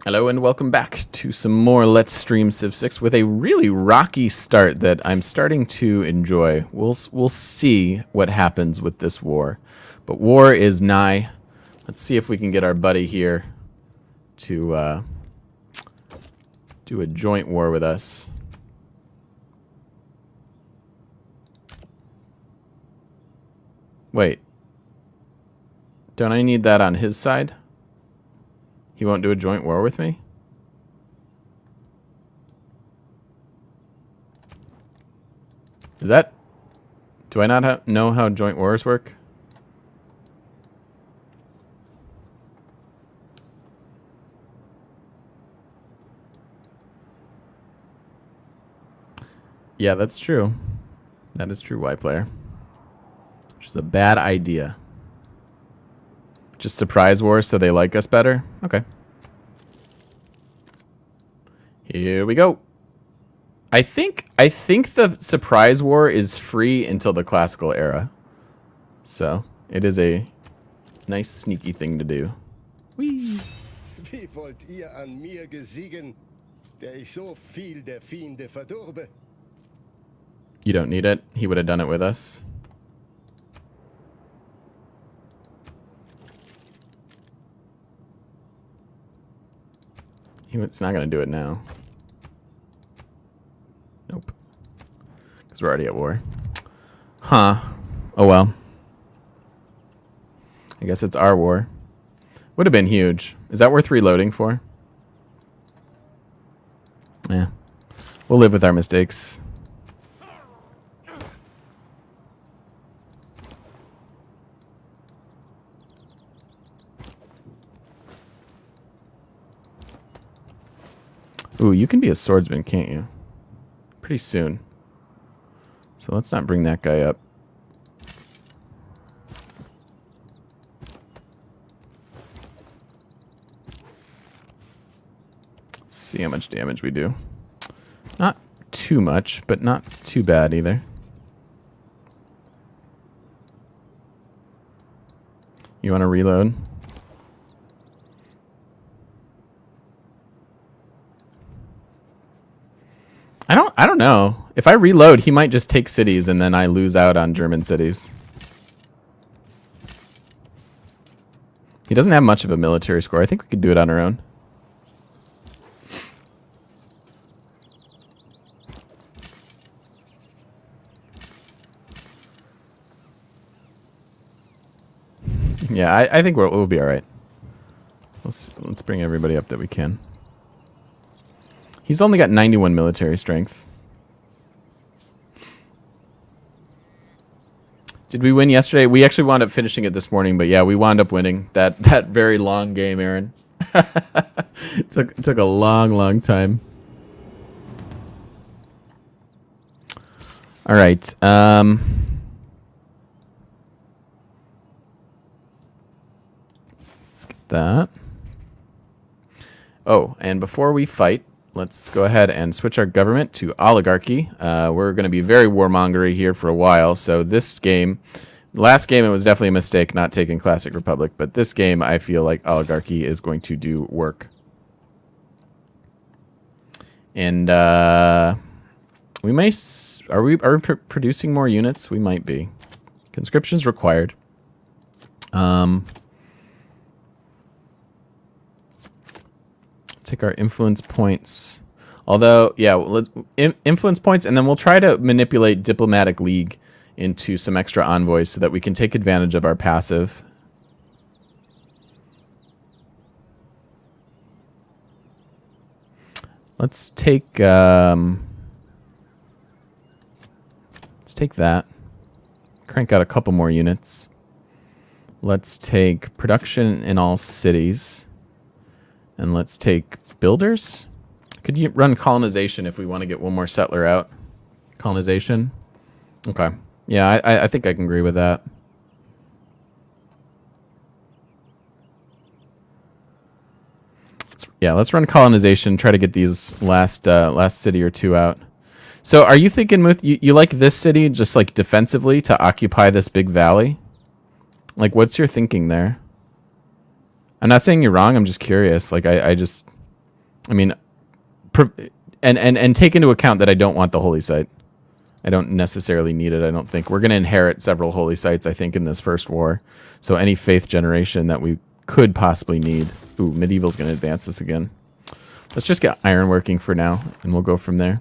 Hello and welcome back to some more Let's Stream Civ 6 with a really rocky start that I'm starting to enjoy. We'll see what happens with this war. But war is nigh. Let's see if we can get our buddy here to do a joint war with us. Wait. Don't I need that on his side? He won't do a joint war with me? Is that... Do I not know how joint wars work? Yeah, that's true. That is true, Y-Player. Which is a bad idea. Just surprise wars so they like us better? Okay. Here we go. I think the surprise war is free until the classical era. So, it is a nice sneaky thing to do. Whee! Wie wollt ihr an mir gesiegen, der ich so viel der Fiende verdurbe? You don't need it. He would have done it with us. He's not going to do it now. Nope. Because we're already at war. Huh. Oh well. I guess it's our war. Would have been huge. Is that worth reloading for? Yeah. We'll live with our mistakes. Ooh, you can be a swordsman, can't you? Pretty soon. So let's not bring that guy up. See how much damage we do. Not too much, but not too bad either. You want to reload? I don't know. If I reload, he might just take cities and then I lose out on German cities. He doesn't have much of a military score. I think we could do it on our own. Yeah, I think we'll be all right. Let's bring everybody up that we can. He's only got 91 military strength. Did we win yesterday? We actually wound up finishing it this morning, but yeah, we wound up winning that very long game, Aaron. It took a long time. All right. Let's get that. Oh, and before we fight, let's go ahead and switch our government to oligarchy. We're going to be very warmongery here for a while. So this game, last game, it was definitely a mistake not taking Classic Republic. But this game, I feel like oligarchy is going to do work. And we may... Are we producing more units? We might be. Conscription's required. Take our influence points. Although, yeah, influence points, and then we'll try to manipulate Diplomatic League into some extra envoys so that we can take advantage of our passive. Let's take that. Crank out a couple more units. Let's take production in all cities. And let's take builders. Could you run colonization if we want to get one more settler out? Colonization? Okay. Yeah, I think I can agree with that. Let's run colonization, try to get these last city or two out. So are you thinking, Muth, you like this city just like defensively to occupy this big valley? Like, what's your thinking there? I'm not saying you're wrong. I'm just curious. Like, I just... I mean, and take into account that I don't want the holy site. I don't necessarily need it, I don't think. We're going to inherit several holy sites, I think, in this first war. So any faith generation that we could possibly need. Ooh, medieval's going to advance this again. Let's just get iron working for now, and we'll go from there.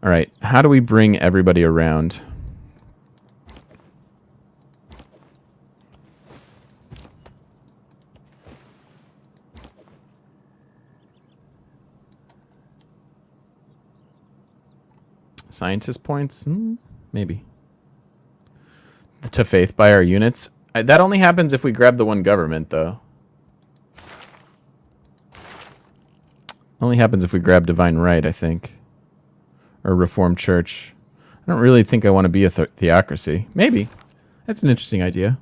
All right, how do we bring everybody around? Scientist points? Maybe. To faith by our units? That only happens if we grab the one government, though. Only happens if we grab divine right, I think. Or reformed church. I don't really think I want to be a theocracy. Maybe. That's an interesting idea.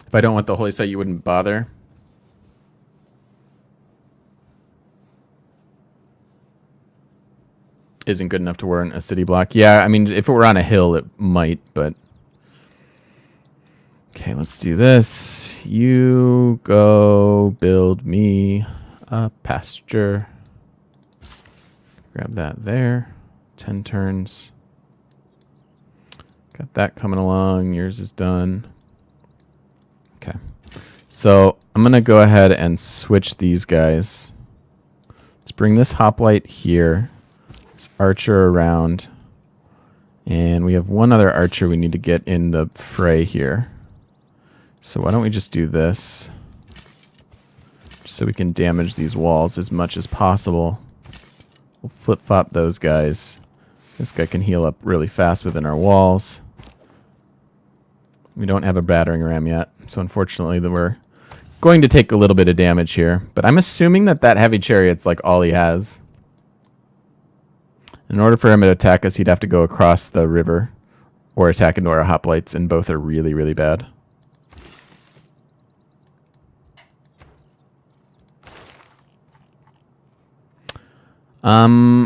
If I don't want the holy site, you wouldn't bother. Isn't good enough to warrant a city block. Yeah, I mean, if it were on a hill, it might, but... Okay, let's do this. You go build me a pasture. Grab that there. 10 turns. Got that coming along. Yours is done. Okay. So I'm going to go ahead and switch these guys. Let's bring this hoplite here. This archer around. And we have one other archer we need to get in the fray here. So why don't we just do this? Just so we can damage these walls as much as possible. We'll flip-flop those guys. This guy can heal up really fast within our walls. We don't have a battering ram yet, so unfortunately we're going to take a little bit of damage here. But I'm assuming that that heavy chariot's like all he has. In order for him to attack us, he'd have to go across the river or attack into our hoplites, and both are really, really bad.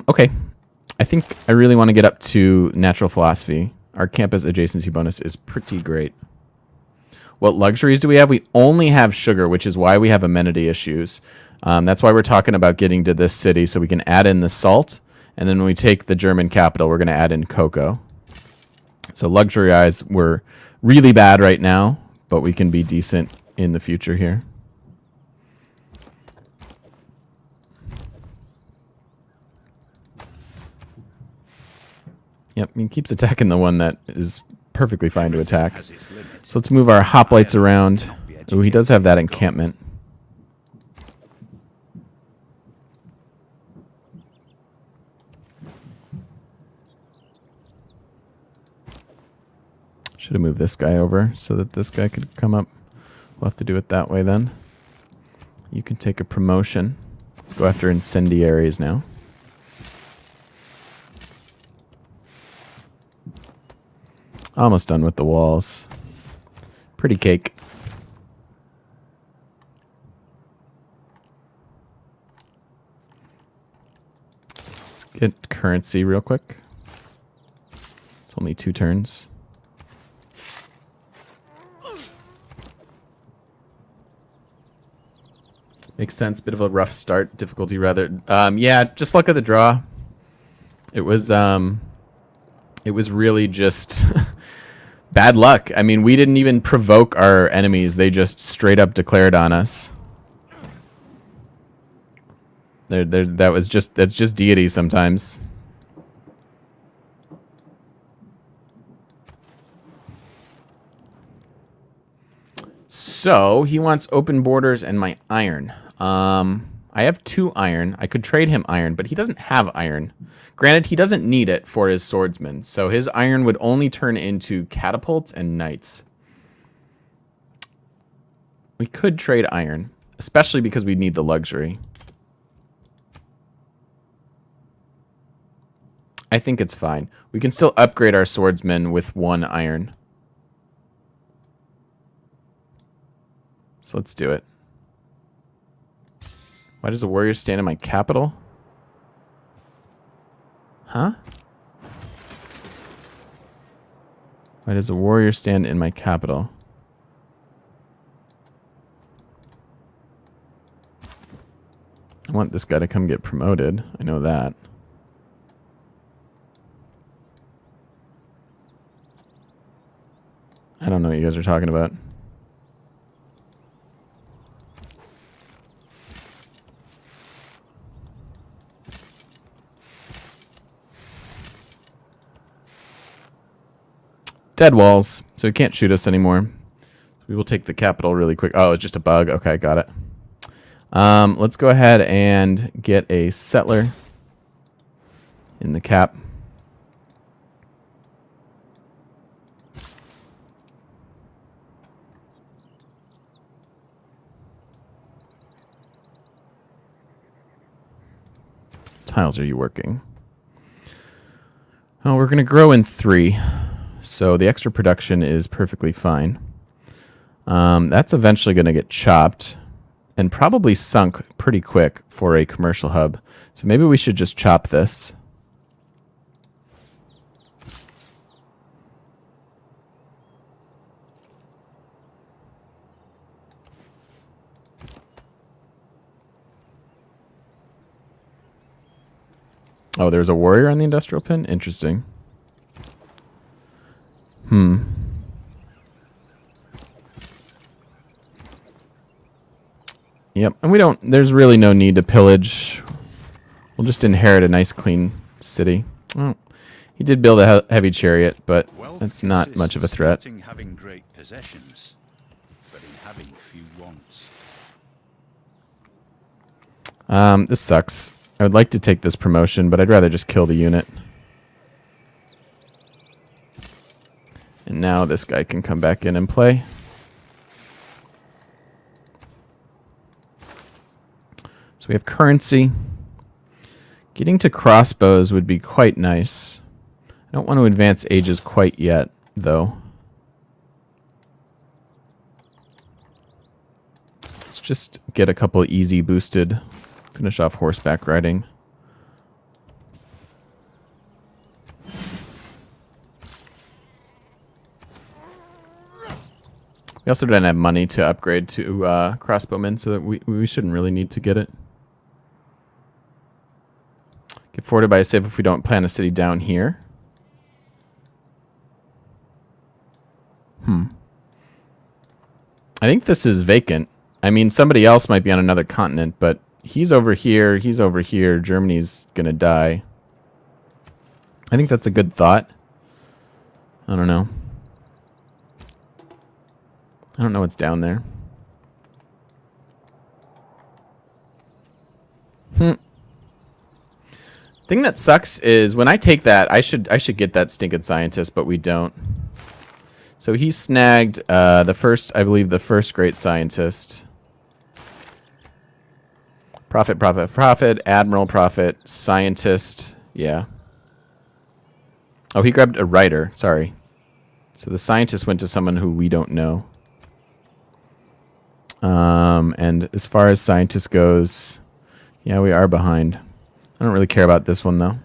Okay. I think I really want to get up to natural philosophy. Our campus adjacency bonus is pretty great. What luxuries do we have? We only have sugar, which is why we have amenity issues. That's why we're talking about getting to this city, so we can add in the salt. And then when we take the German capital, we're going to add in cocoa. So luxury-wise, we're really bad right now, but we can be decent in the future here. Yep, he keeps attacking the one that is perfectly fine to attack. So let's move our hoplites around. Oh, he does have that encampment. Should have moved this guy over so that this guy could come up. We'll have to do it that way then. You can take a promotion. Let's go after incendiaries now. Almost done with the walls. Pretty cake. Let's get currency real quick. It's only 2 turns. Makes sense. Bit of a rough start. Difficulty rather. Yeah, just luck of the draw. It was really just bad luck. I mean, we didn't even provoke our enemies. They just straight up declared on us. That's just deity sometimes. So he wants open borders and my iron. I have 2 iron. I could trade him iron, but he doesn't have iron. Granted, he doesn't need it for his swordsmen, so his iron would only turn into catapults and knights. We could trade iron, especially because we need the luxury. I think it's fine. We can still upgrade our swordsmen with 1 iron. So let's do it. Why does the warrior stand in my capital? Huh? Why does a warrior stand in my capital? I want this guy to come get promoted. I know that. I don't know what you guys are talking about. Dead walls, so he can't shoot us anymore. We will take the capital really quick. Oh, it's just a bug. Okay, got it. Let's go ahead and get a settler in the cap. Tiles are you working? Oh, we're going to grow in 3. So the extra production is perfectly fine. That's eventually going to get chopped and probably sunk pretty quick for a commercial hub. So maybe we should just chop this. Oh, there's a warrior on the industrial pin? Interesting. Yep, and we don't, there's really no need to pillage. We'll just inherit a nice clean city. Oh, he did build a heavy chariot, but that's not much of a threat. Not in having great possessions, but in having few wants. This sucks. I would like to take this promotion, but I'd rather just kill the unit. And now this guy can come back in and play. So we have currency. Getting to crossbows would be quite nice. I don't want to advance ages quite yet, though. Let's just get a couple easy boosted. Finish off horseback riding. We also don't have money to upgrade to crossbowmen, so that we shouldn't really need to get it. Get forwarded by a save if we don't plant a city down here. I think this is vacant. I mean, somebody else might be on another continent, but he's over here, he's over here. Germany's gonna die. I think that's a good thought. I don't know. I don't know what's down there. Thing that sucks is when I take that, I should get that stinking scientist, but we don't. So he snagged the first, I believe, the first great scientist. Prophet, prophet, prophet, admiral, prophet, scientist. Yeah. Oh, he grabbed a writer. Sorry. So the scientist went to someone who we don't know. And as far as scientist goes, yeah, we are behind. I don't really care about this one, though.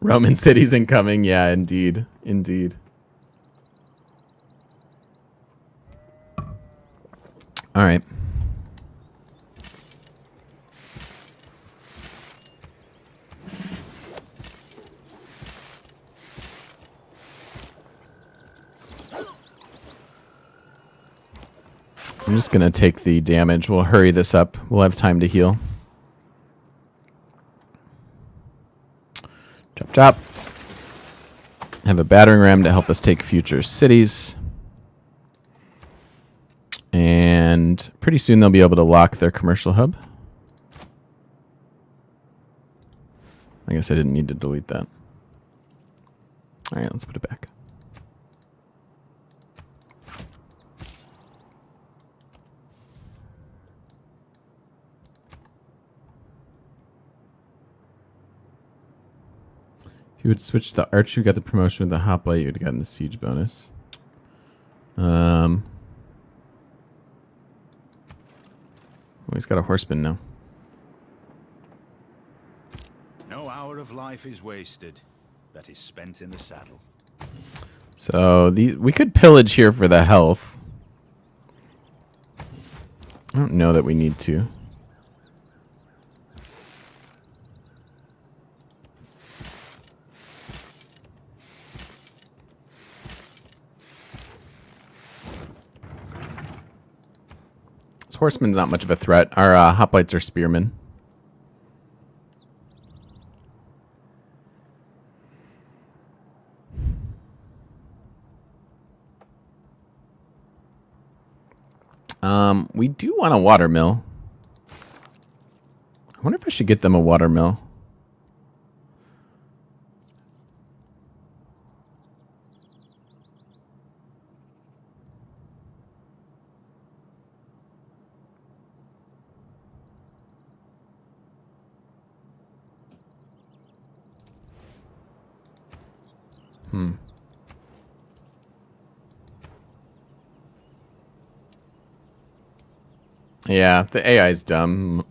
Roman cities incoming. Yeah, indeed. Indeed. All right. I'm just going to take the damage. We'll hurry this up. We'll have time to heal. Chop, chop. Have a battering ram to help us take future cities. And pretty soon they'll be able to lock their commercial hub. I guess I didn't need to delete that. All right, let's put it back. If you would switch the archer, you got the promotion with the hoplite, you would have gotten the siege bonus. Oh, he's got a horseman now. No hour of life is wasted that is spent in the saddle. So we could pillage here for the health. I don't know that we need to. This horseman's not much of a threat. Our hoplites are spearmen. We do want a watermill. I wonder if I should get them a watermill. Yeah, the AI's dumb.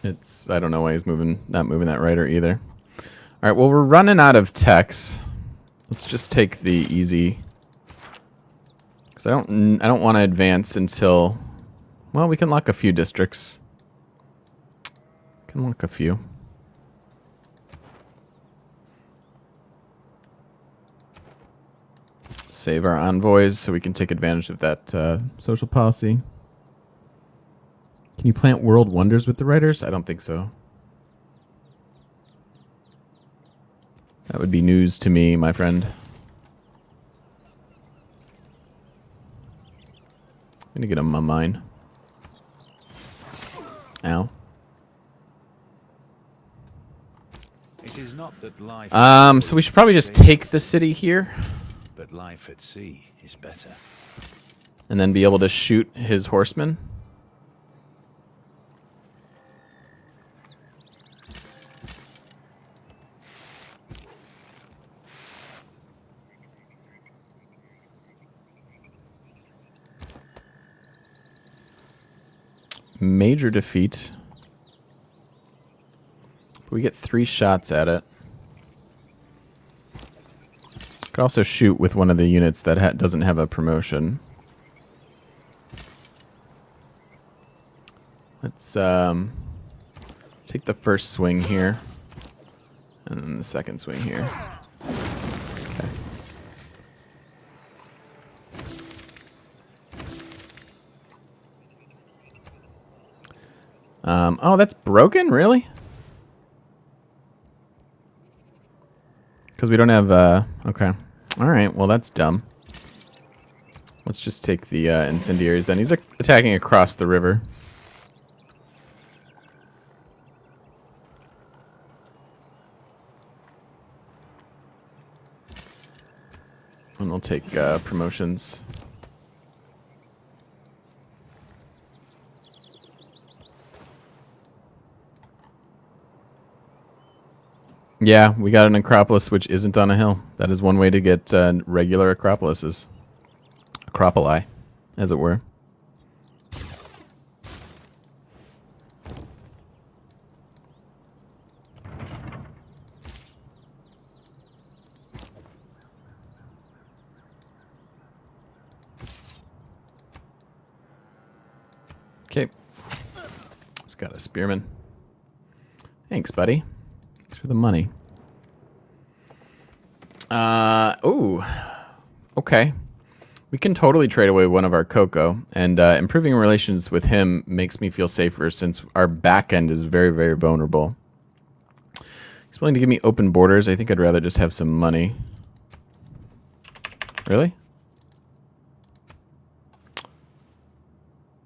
I don't know why he's not moving that rider either. All right, well, we're running out of techs. Let's just take the easy. Because I don't want to advance until, well, we can lock a few districts. Can lock a few. Save our envoys so we can take advantage of that social policy. Can you plant world wonders with the riders? I don't think so. That would be news to me, my friend. I'm gonna get him on mine. Ow. It is not that life So we should probably just take the city here. But life at sea is better. And then be able to shoot his horsemen. Major defeat. We get 3 shots at it. Could also shoot with one of the units that doesn't have a promotion. Let's take the first swing here, and then the second swing here. Okay. Oh, that's broken? Really? Because we don't have, okay. Alright, well that's dumb. Let's just take the incendiaries then. He's attacking across the river. And we'll take promotions. Yeah, we got an Acropolis which isn't on a hill. That is one way to get regular Acropolises. Acropoli, as it were. Okay. It's got a spearman. Thanks, buddy. Thanks for the money. Ooh. Okay. We can totally trade away one of our cocoa, and improving relations with him makes me feel safer since our back end is very, very vulnerable. He's willing to give me open borders. I think I'd rather just have some money. Really?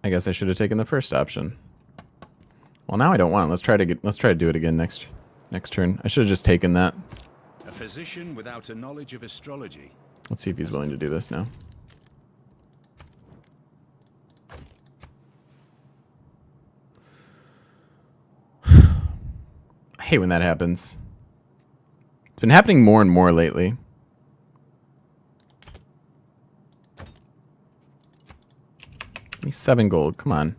I guess I should have taken the first option. Well, now I don't want it. Let's try to do it again next turn. I should have just taken that. A physician without a knowledge of astrology. Let's see if he's willing to do this now. I hate when that happens. It's been happening more and more lately. Give me 7 gold. Come on.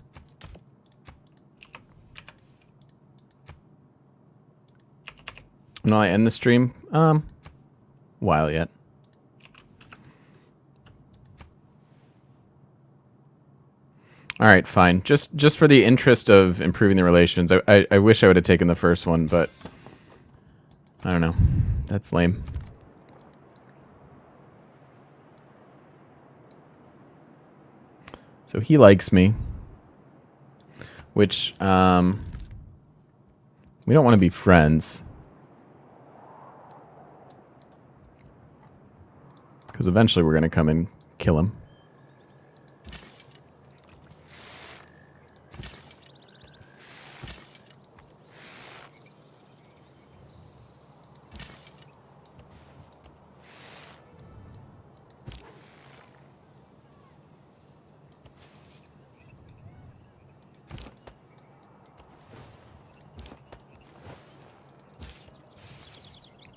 When will I end the stream? While yet. All right, fine. Just for the interest of improving the relations, I wish I would have taken the first one, but I don't know. That's lame. So he likes me, which we don't want to be friends. Because eventually we're going to come and kill him.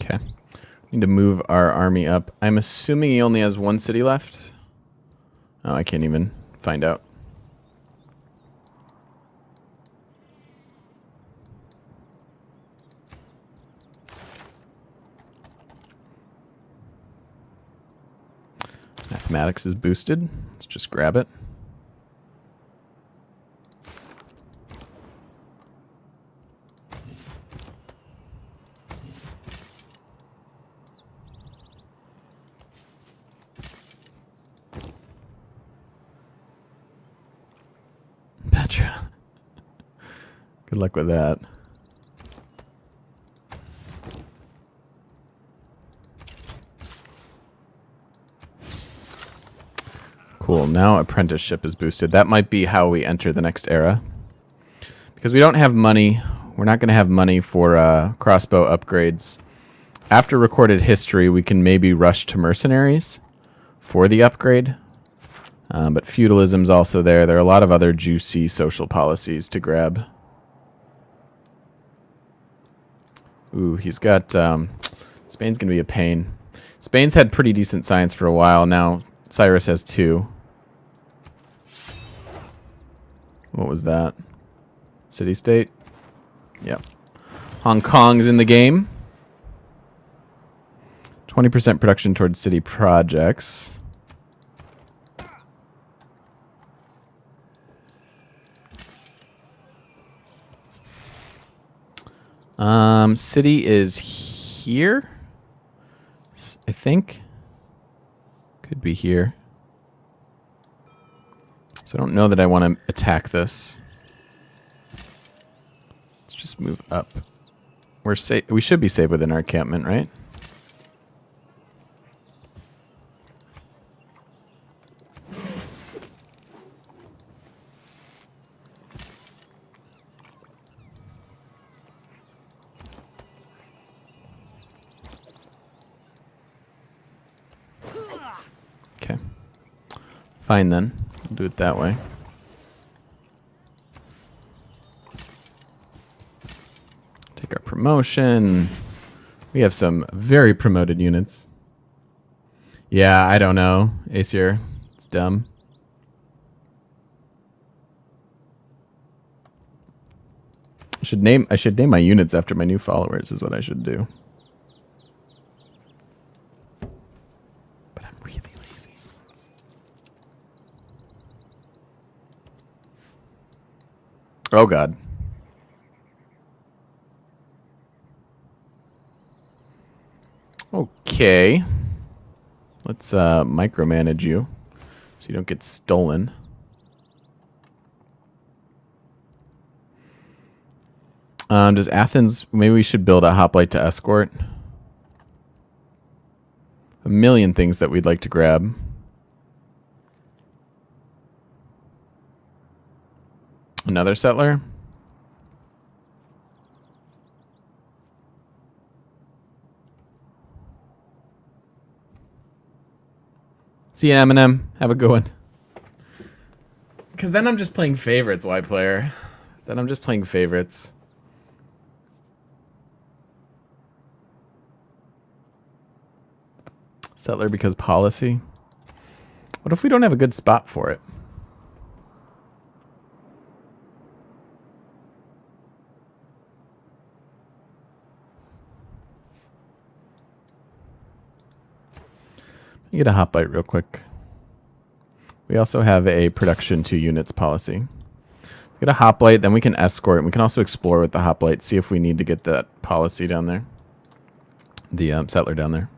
Okay. Need to move our army up. I'm assuming he only has one city left. Oh, I can't even find out. Mathematics is boosted. Let's just grab it. Petra. Good luck with that. Cool. Now apprenticeship is boosted. That might be how we enter the next era. Because we don't have money. We're not going to have money for crossbow upgrades. After recorded history, we can maybe rush to mercenaries for the upgrade. But feudalism's also there. There are a lot of other juicy social policies to grab. Ooh, he's got... Spain's going to be a pain. Spain's had pretty decent science for a while. Now Cyrus has 2. What was that? City-state? Yep. Hong Kong's in the game. 20% production towards city projects. City is here? I think. Could be here. So I don't know that I want to attack this. Let's just move up. We're safe. We should be safe within our encampment, right? Okay. Fine then. We'll do it that way. Take our promotion. We have some very promoted units. Yeah, I don't know. Aesir. It's dumb. I should name my units after my new followers is what I should do. But I'm really lazy. Oh god. Okay. Let's micromanage you so you don't get stolen. Does Athens... Maybe we should build a hoplite to escort. A million things that we'd like to grab. Another settler? See you, Eminem. Have a good one. Because then I'm just playing favorites, Y player. Then I'm just playing favorites. Settler because policy. What if we don't have a good spot for it? Get a hot bite real quick. We also have a production 2 units policy. Get a hoplite, then we can escort. We can also explore with the hoplite, see if we need to get that policy down there. The settler down there.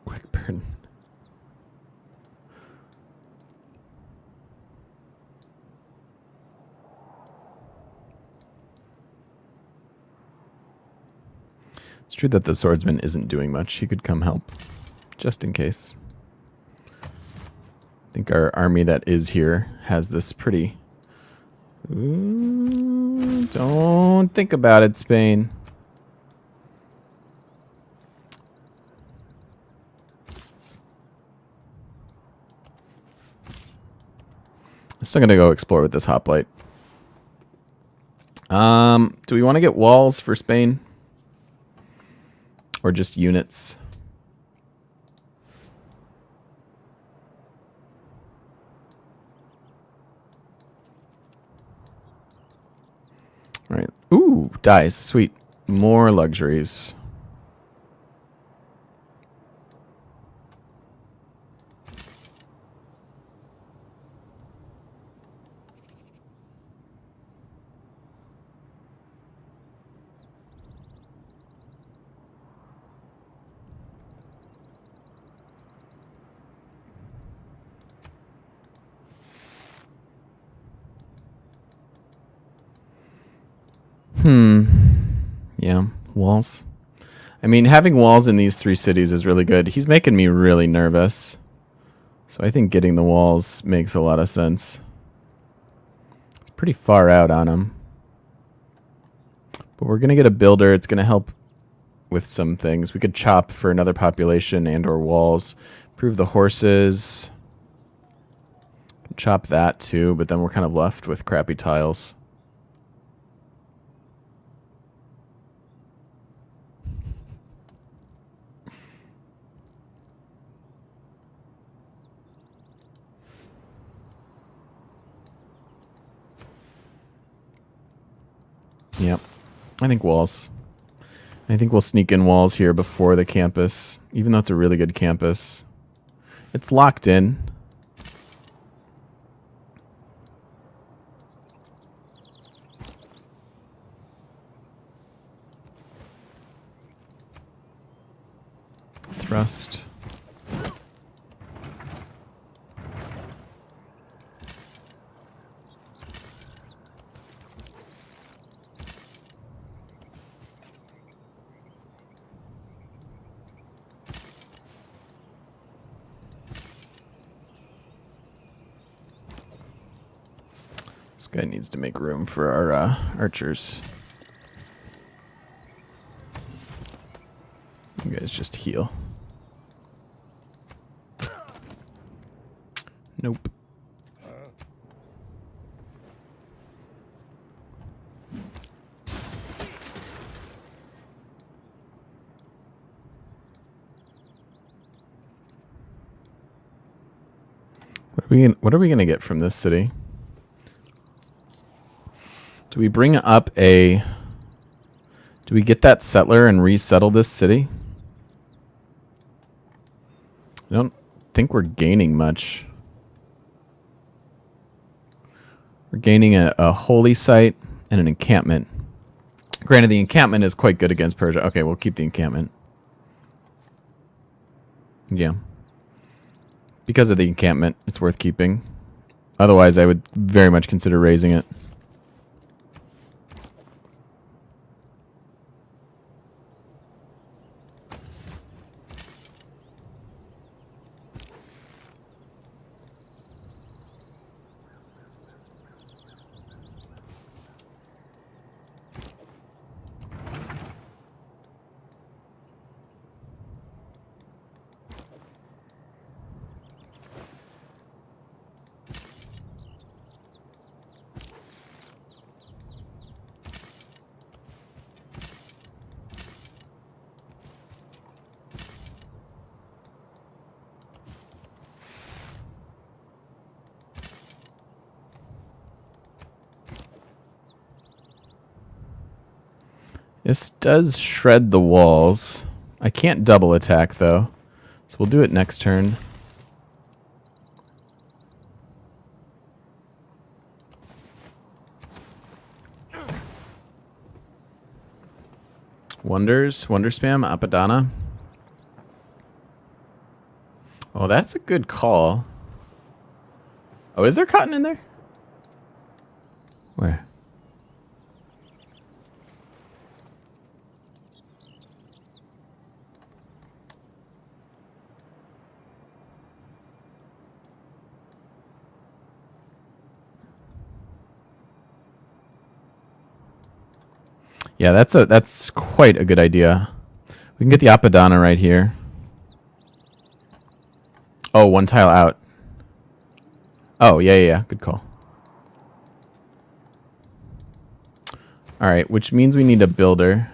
Quick burn. It's true that the swordsman isn't doing much. He could come help, just in case. I think our army that is here has this pretty... Ooh, don't think about it, Spain. I'm still going to go explore with this hoplite. Do we want to get walls for Spain? Or just units? All right. Ooh, dice. Sweet. More luxuries. Yeah, walls. I mean, having walls in these 3 cities is really good. He's making me really nervous. So I think getting the walls makes a lot of sense. It's pretty far out on him. But we're going to get a builder. It's going to help with some things. We could chop for another population and or walls. Improve the horses. Chop that too, but then we're kind of left with crappy tiles. Yep. I think walls. I think we'll sneak in walls here before the campus, even though it's a really good campus. It's locked in. Thrust. This guy needs to make room for our archers. You guys just heal. Nope. What are we gonna get from this city? Do we bring up a... Do we get that settler and resettle this city? I don't think we're gaining much. We're gaining a holy site and an encampment. Granted, the encampment is quite good against Persia. Okay, we'll keep the encampment. Yeah. Because of the encampment, it's worth keeping. Otherwise, I would very much consider raising it. This does shred the walls. I can't double attack, though. So we'll do it next turn. Wonders. Wonder spam. Apadana. Oh, that's a good call. Oh, is there cotton in there? Where? Yeah, that's quite a good idea. We can get the Apadana right here. Oh, one tile out. Oh, yeah. Good call. All right, which means we need a builder.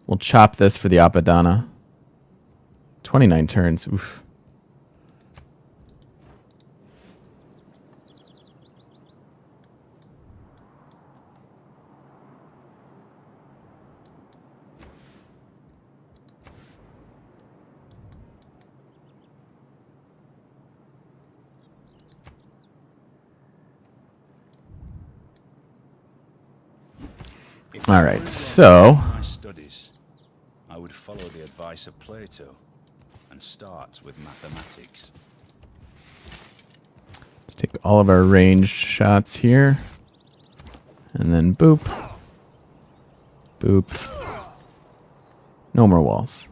We'll chop this for the Apadana. 29 turns. Oof. All right, so My studies, I would follow the advice of Plato and start with mathematics. let's take all of our ranged shots here. And then boop. Boop. No more walls.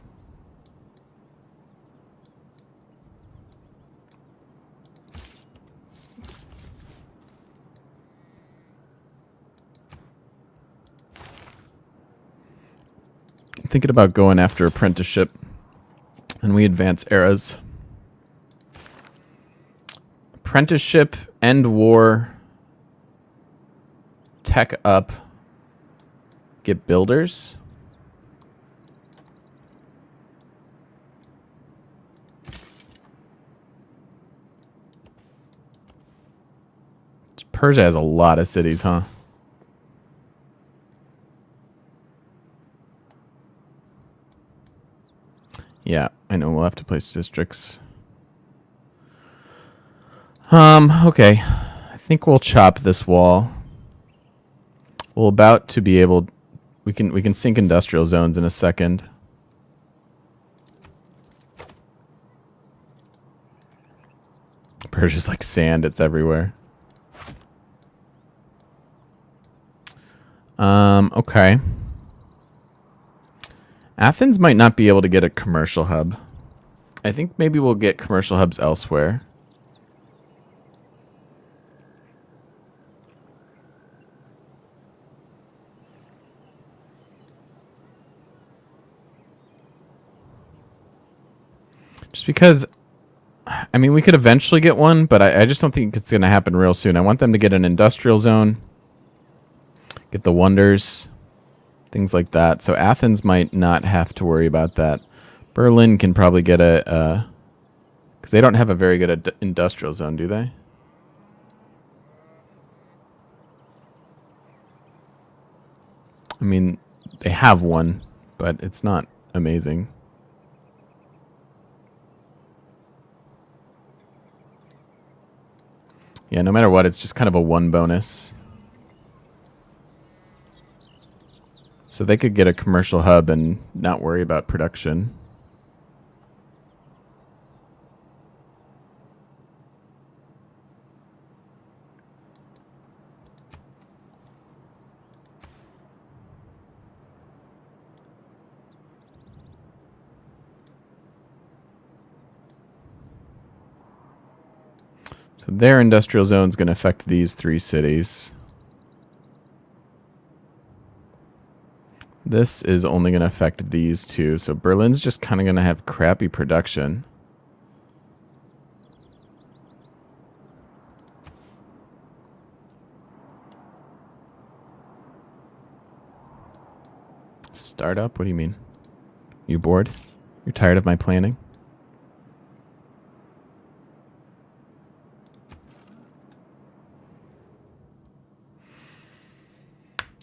I'm thinking about going after apprenticeship. And we advance eras. Apprenticeship, end war, tech up, get builders. Persia has a lot of cities, huh? Yeah, I know we'll have to place districts. Okay. I think we'll chop this wall. We're about to be able we can sink industrial zones in a second. Persia's like sand, it's everywhere. Okay. Athens might not be able to get a commercial hub. I think maybe we'll get commercial hubs elsewhere. Just because, I mean, we could eventually get one, but I just don't think it's going to happen real soon. I want them to get an industrial zone, get the wonders, things like that. So Athens might not have to worry about that. Berlin can probably get a, because they don't have a very good industrial zone, do they? I mean, they have one, but it's not amazing. Yeah, no matter what, it's just kind of a one bonus. So they could get a commercial hub and not worry about production. So their industrial zone is going to affect these three cities. This is only going to affect these two. So Berlin's just kind of going to have crappy production. Startup? What do you mean? You bored? You're tired of my planning?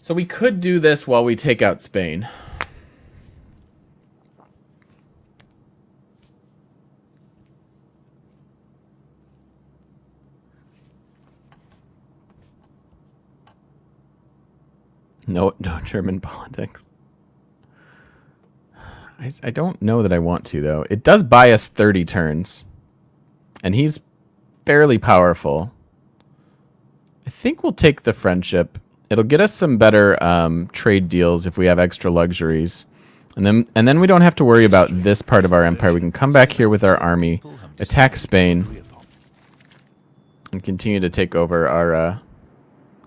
So we could do this while we take out Spain. No German politics. I don't know that I want to, though. It does buy us 30 turns. And he's fairly powerful. I think we'll take the friendship. It'll get us some better trade deals if we have extra luxuries. And then we don't have to worry about this part of our empire. We can come back here with our army, attack Spain, and continue to take over our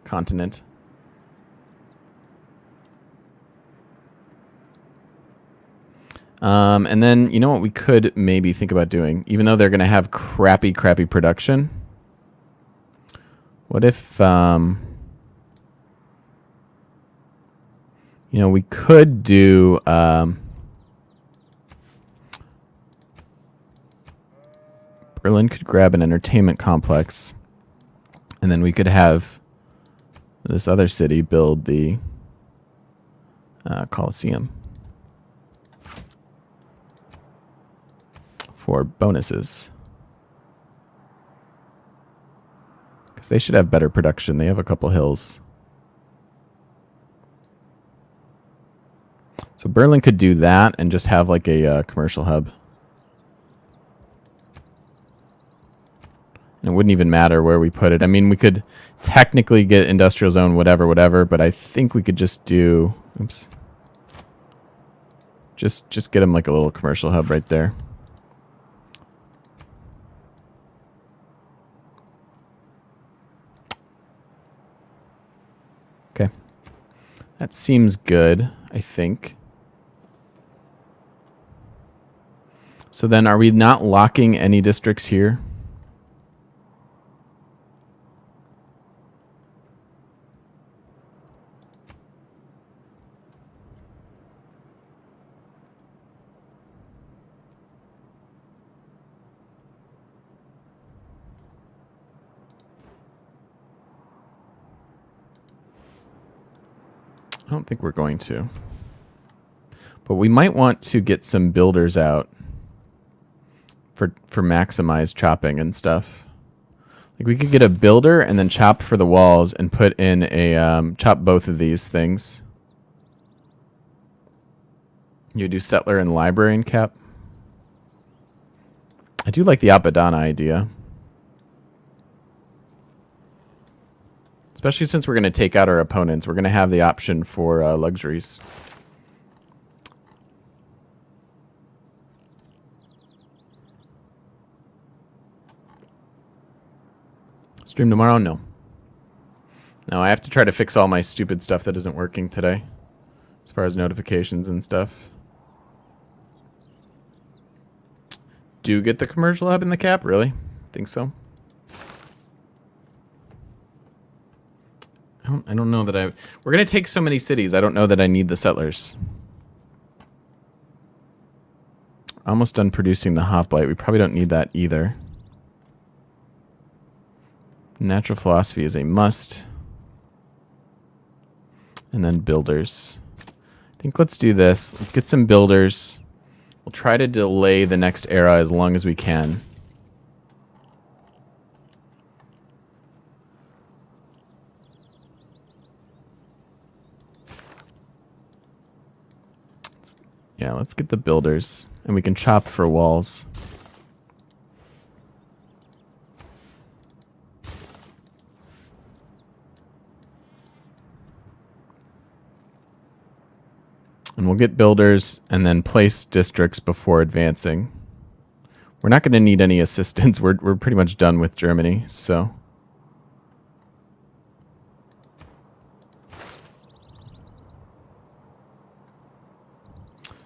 continent. And then, you know what we could maybe think about doing? Even though they're going to have crappy production. What if, you know, we could do, Berlin could grab an entertainment complex. And then we could have this other city build the Colosseum. For bonuses. Because they should have better production. They have a couple hills. So Berlin could do that and just have like a commercial hub. And it wouldn't even matter where we put it. I mean, we could technically get industrial zone, whatever, but I think we could just do... Oops. Just get them like a little commercial hub right there. Okay. That seems good, I think. So then are we not locking any districts here? I don't think we're going to. But we might want to get some builders out for maximized chopping and stuff. Like we could get a builder and then chop for the walls and put in a chop both of these things. You do settler and librarian cap. I do like the Apadana idea. Especially since we're going to take out our opponents. We're going to have the option for luxuries. Stream tomorrow? No. No, I have to try to fix all my stupid stuff that isn't working today. As far as notifications and stuff. Do get the commercial hub in the cap? Really? Think so? I don't know that I... We're going to take so many cities. I don't know that I need the settlers. Almost done producing the hoplite. We probably don't need that either. Natural philosophy is a must. And then builders. I think let's do this. Let's get some builders. We'll try to delay the next era as long as we can. Yeah, let's get the builders. And we can chop for walls. And we'll get builders and then place districts before advancing. We're not going to need any assistance. We're pretty much done with Germany, so...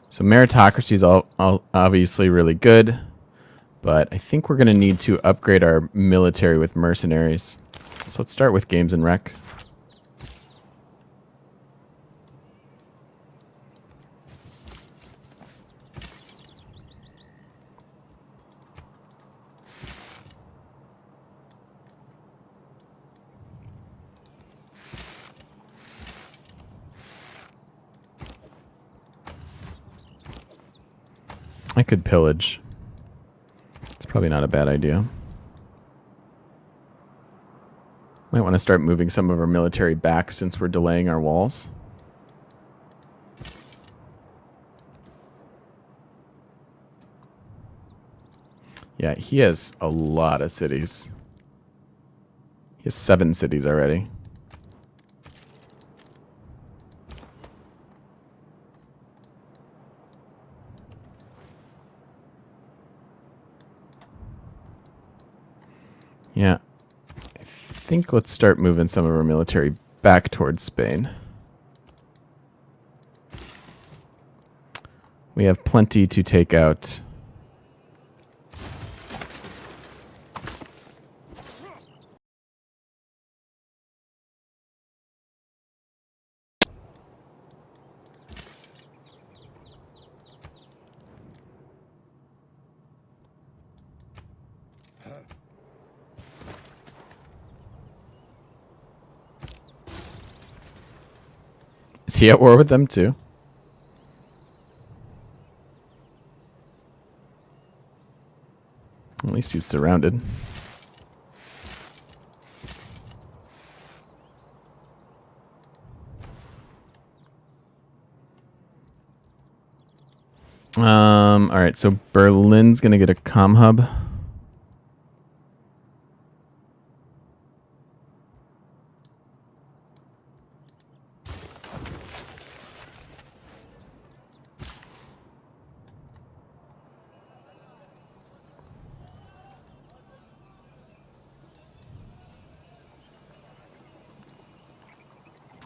So meritocracy is all obviously really good, but I think we're going to need to upgrade our military with mercenaries. So let's start with games and rec. I could pillage. It's probably not a bad idea. Might want to start moving some of our military back since we're delaying our walls. Yeah, he has a lot of cities. He has 7 cities already. Yeah. I think let's start moving some of our military back towards Spain. We have plenty to take out. Is he at war with them too? At least he's surrounded. All right, so Berlin's gonna get a comm hub.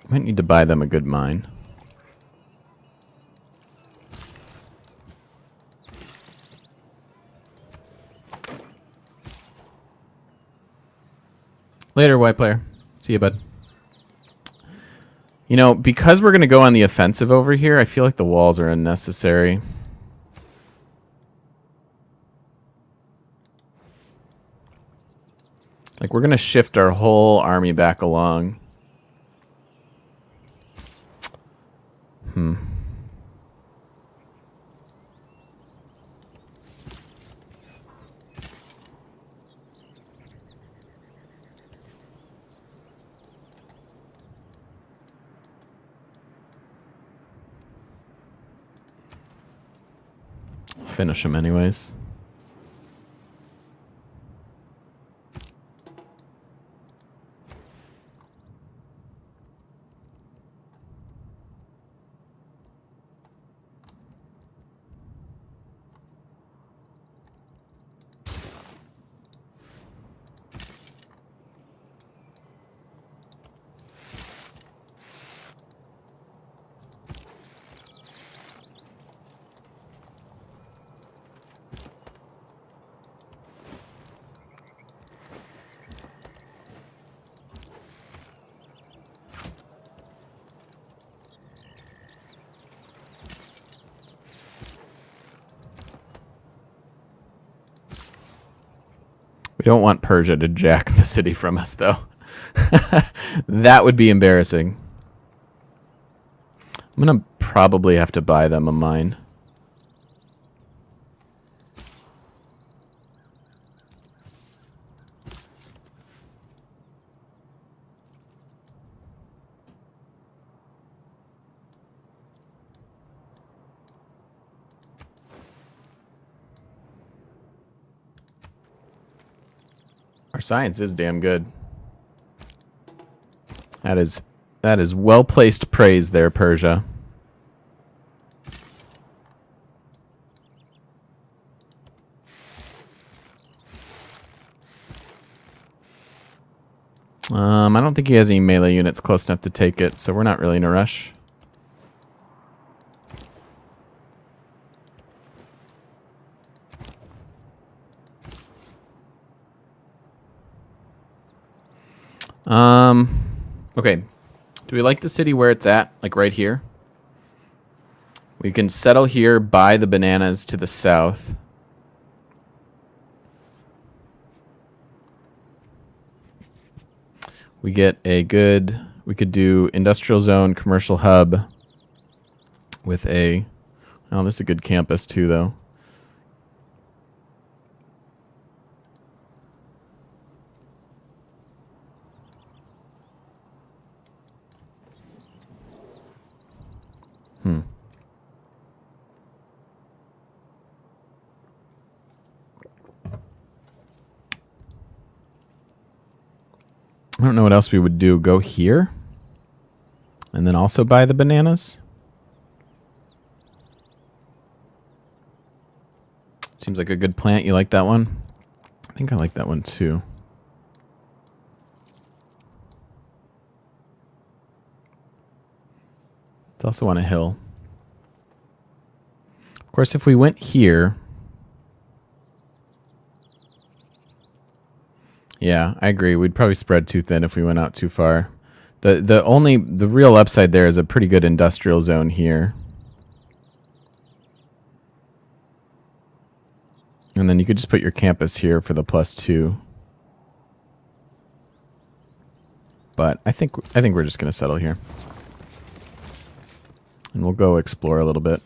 Might need to buy them a good mine. Later, white player. See you, bud. You know, because we're going to go on the offensive over here, I feel like the walls are unnecessary. Like, we're going to shift our whole army back along. Finish him anyways. We don't want Persia to jack the city from us, though. That would be embarrassing. I'm going to probably have to buy them a mine. Our science is damn good. That is well-placed praise there, Persia. I don't think he has any melee units close enough to take it, so we're not really in a rush. Okay. Do we like the city where it's at? Like right here? We can settle here, buy the bananas to the south. We get a good... We could do industrial zone, commercial hub with a... Oh, this is a good campus too, though. I don't know what else we would do. Go here? And then also buy the bananas? Seems like a good plant. You like that one? I think I like that one too. It's also on a hill. Of course, if we went here... Yeah, I agree. We'd probably spread too thin if we went out too far. The real upside there is a pretty good industrial zone here. And then you could just put your campus here for the +2. But I think we're just gonna settle here. And we'll go explore a little bit.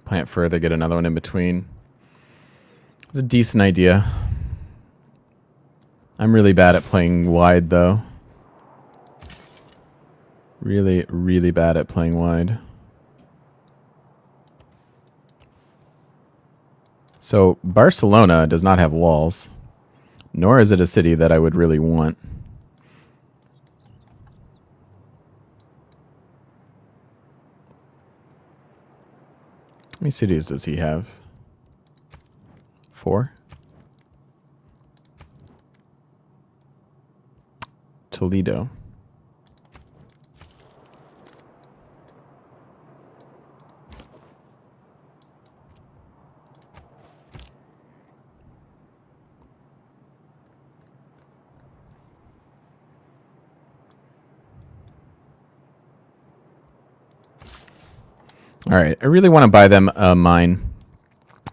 Plant further, get another one in between. It's a decent idea. I'm really bad at playing wide, though. Really, really bad at playing wide. So, Barcelona does not have walls. Nor is it a city that I would really want. How many cities does he have? 4? Toledo. All right, I really want to buy them a mine.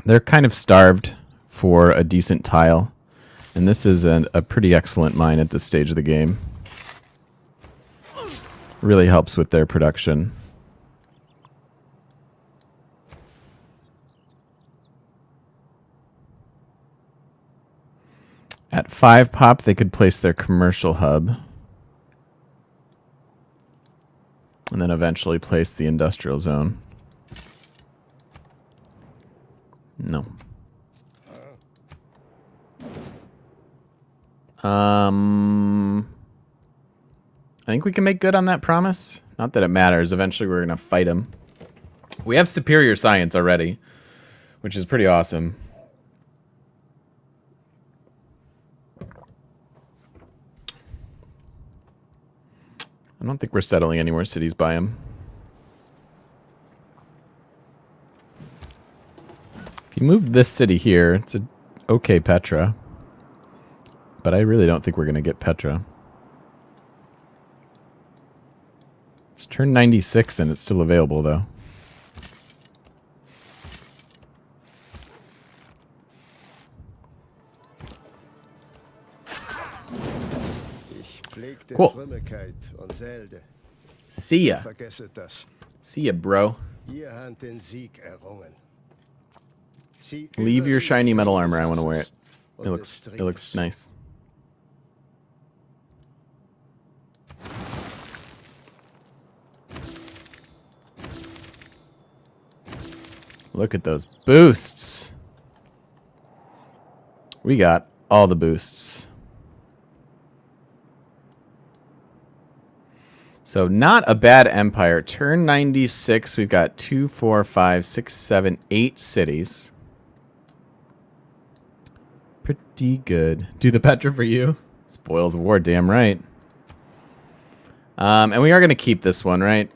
They're kind of starved for a decent tile, and this is a pretty excellent mine at this stage of the game. Really helps with their production. At 5 pop, they could place their commercial hub. And then eventually place the industrial zone. No. I think we can make good on that promise. Not that it matters. Eventually we're going to fight him. We have superior science already, which is pretty awesome. I don't think we're settling any more cities by him. If you move this city here, it's a okay Petra. But I really don't think we're going to get Petra. It's turn 96 and it's still available, though. Cool. See ya. See ya, bro. Leave your shiny metal armor. I want to wear it. It looks nice. Look at those boosts. We got all the boosts. So not a bad empire. Turn 96. We've got 2, 4, 5, 6, 7, 8 cities. Pretty good. Do the Petra for you. Spoils of war, damn right. And we are going to keep this one, right?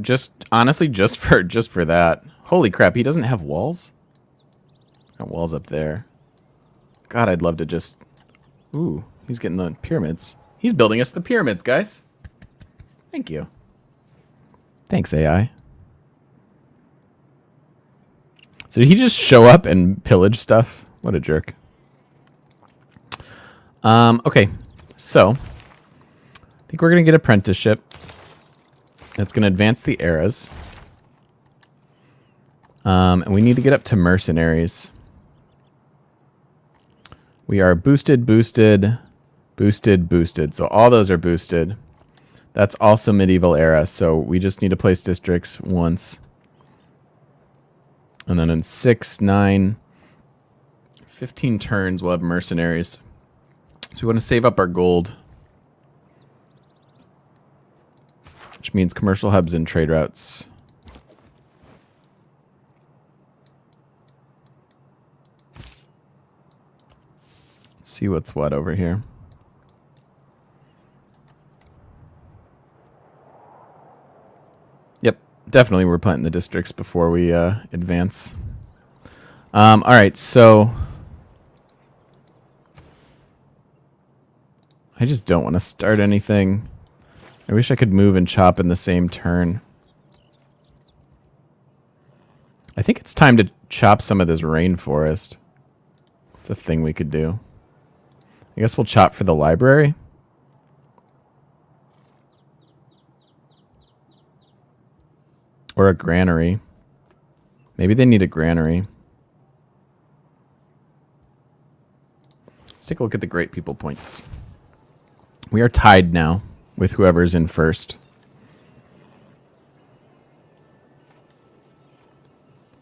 Just honestly, just for that. Holy crap, he doesn't have walls? Got walls up there. God, I'd love to just... Ooh, he's getting the pyramids. He's building us the pyramids, guys. Thank you. Thanks, AI. So did he just show up and pillage stuff? What a jerk. Okay, so... I think we're going to get apprenticeship. That's going to advance the eras. And we need to get up to mercenaries. We are boosted. Boosted, boosted. So all those are boosted. That's also medieval era, so we just need to place districts once. And then in 6, 9, 15 turns, we'll have mercenaries. So we want to save up our gold. Which means commercial hubs and trade routes. Let's see what's what over here. Yep, definitely we're planting the districts before we advance. All right, so I just don't want to start anything. I wish I could move and chop in the same turn. I think it's time to chop some of this rainforest. It's a thing we could do. I guess we'll chop for the library. Or a granary. Maybe they need a granary. Let's take a look at the great people points. We are tied now with whoever's in first.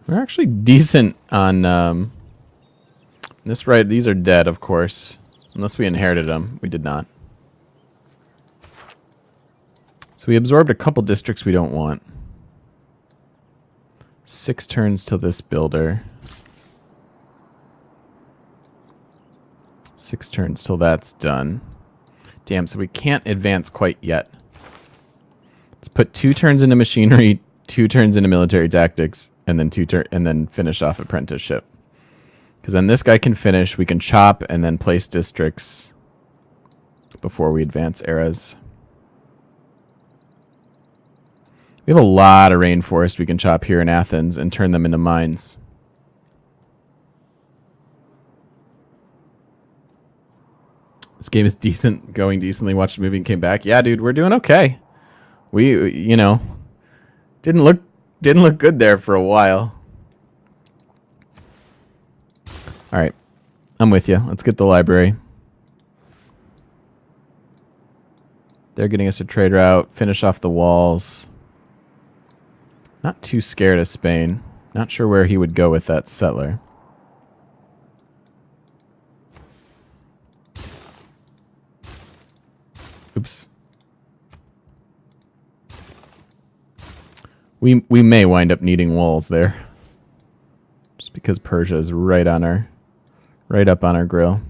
We're actually decent on this right. These are dead, of course. Unless we inherited them. We did not. So we absorbed a couple districts we don't want. 6 turns to this builder. 6 turns till that's done. Damn, so we can't advance quite yet. Let's put 2 turns into machinery, 2 turns into military tactics, and then finish off apprenticeship. Because then this guy can finish, we can chop and then place districts before we advance eras. We have a lot of rainforest we can chop here in Athens and turn them into mines. This game is decent, going decently. Watched the movie and came back. Yeah, dude, we're doing okay. We, you know, didn't look good there for a while. All right, I'm with you. Let's get the library. They're getting us a trade route. Finish off the walls. Not too scared of Spain. Not sure where he would go with that settler. Oops. We may wind up needing walls there. Just because Persia is right up on our grill.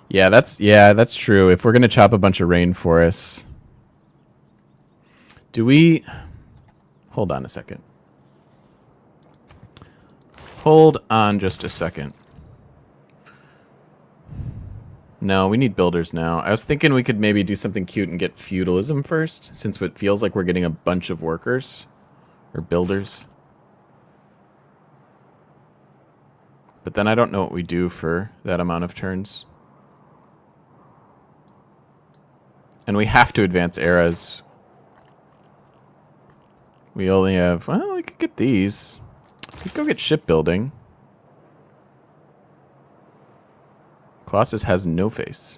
Yeah, that's true. If we're gonna chop a bunch of rainforests. Do we hold on a second. Hold on just a second. No, we need builders now. I was thinking we could maybe do something cute and get feudalism first, since it feels like we're getting a bunch of workers. Or builders. But then I don't know what we do for that amount of turns. And we have to advance eras. We only have... Well, we could get these. We could go get shipbuilding. Colossus has no face.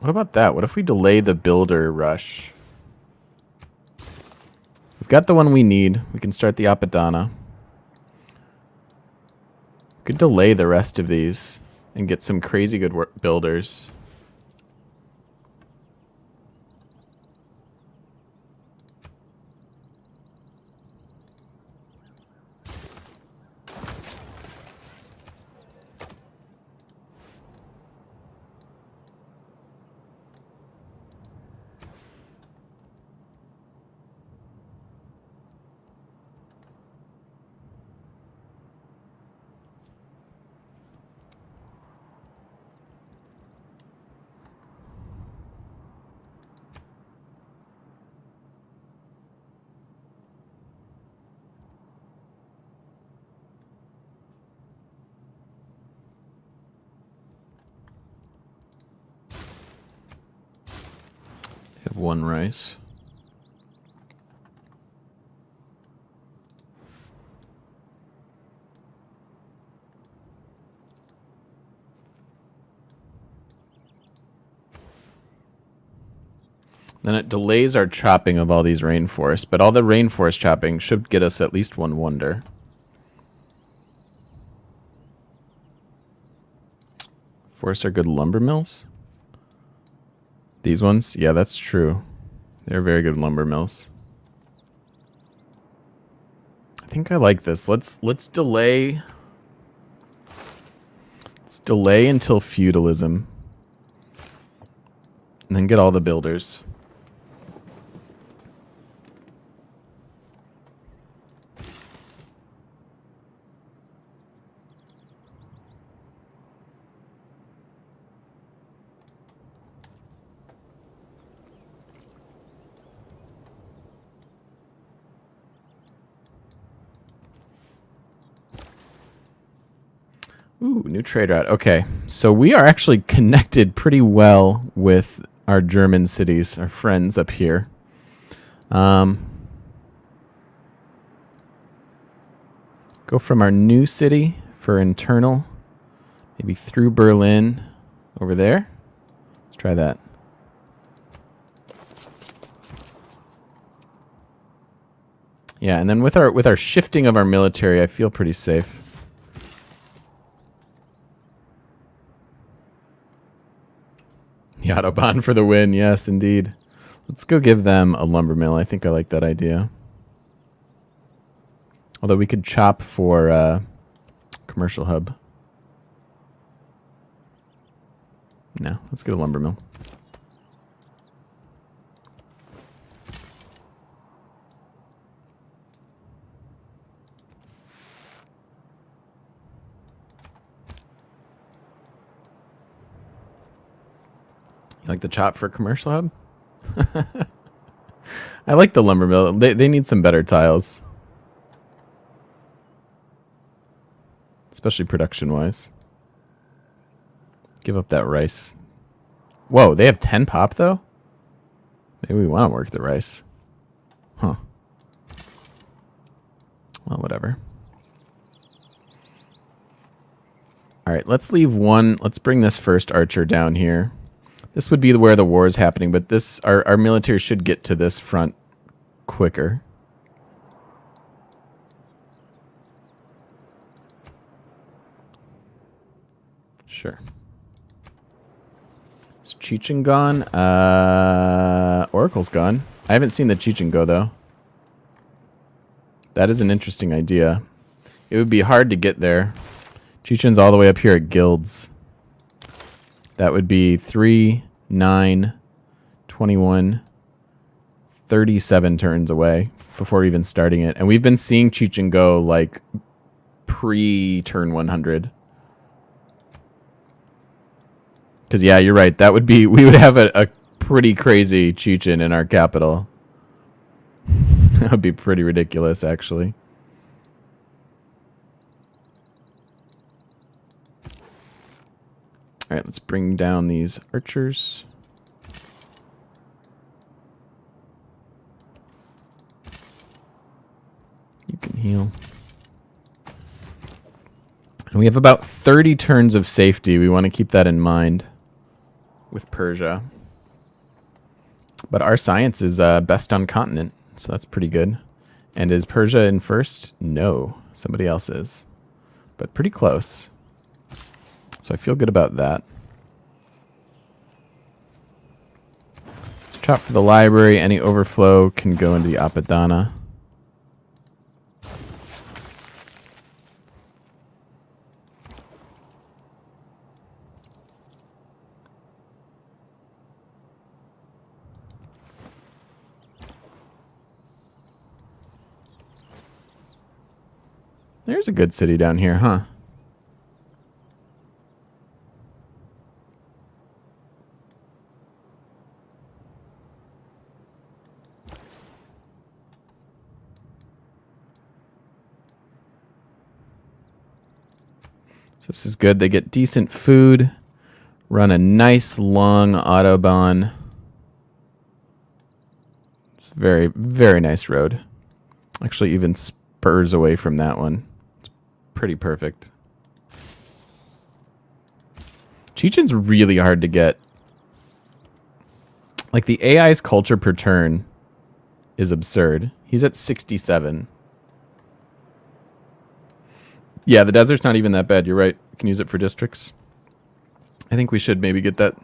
What about that? What if we delay the builder rush? We've got the one we need. We can start the Apadana. We could delay the rest of these and get some crazy good builders. Have 1 rice. Then it delays our chopping of all these rainforests, but all the rainforest chopping should get us at least one wonder. Forests are good lumber mills. These ones? Yeah, that's true. They're very good lumber mills. I think I like this. Let's delay. Let's delay until feudalism. And then get all the builders. Ooh, new trade route. Okay, so we are actually connected pretty well with our German cities, our friends up here. Go from our new city for internal, maybe through Berlin, over there. Let's try that. Yeah, and then with our shifting of our military, I feel pretty safe. The Autobahn for the win, yes, indeed. Let's go give them a lumber mill. I think I like that idea. Although we could chop for commercial hub. No, let's get a lumber mill. You like the chop for commercial hub? I like the lumber mill. They need some better tiles. Especially production-wise. Give up that rice. Whoa, they have 10 pop, though? Maybe we want to work the rice. Huh. Well, whatever. Alright, let's leave one. Let's bring this first archer down here. This would be where the war is happening, but this our military should get to this front quicker. Sure. Is Chechen gone? Oracle's gone. I haven't seen the Chechen go, though. That is an interesting idea. It would be hard to get there. Chechen's all the way up here at guilds. That would be 3, 9, 21, 37 turns away before even starting it. And we've been seeing Chechen go like pre-turn 100. Because, yeah, you're right. That would be... We would have a pretty crazy Chechen in our capital. That would be pretty ridiculous, actually. All right, let's bring down these archers. You can heal. And we have about 30 turns of safety. We want to keep that in mind with Persia. But our science is best on continent, so that's pretty good. And is Persia in first? No, somebody else is. But pretty close. So I feel good about that. Let's chop for the library. Any overflow can go into the Apadana. There's a good city down here, huh? So this is good. They get decent food, run a nice long Autobahn. It's a very, very nice road. Actually, even spurs away from that one. It's pretty perfect. Chechen's really hard to get. Like, the AI's culture per turn is absurd. He's at 67. Yeah, the desert's not even that bad. You're right. We can use it for districts. I think we should maybe get that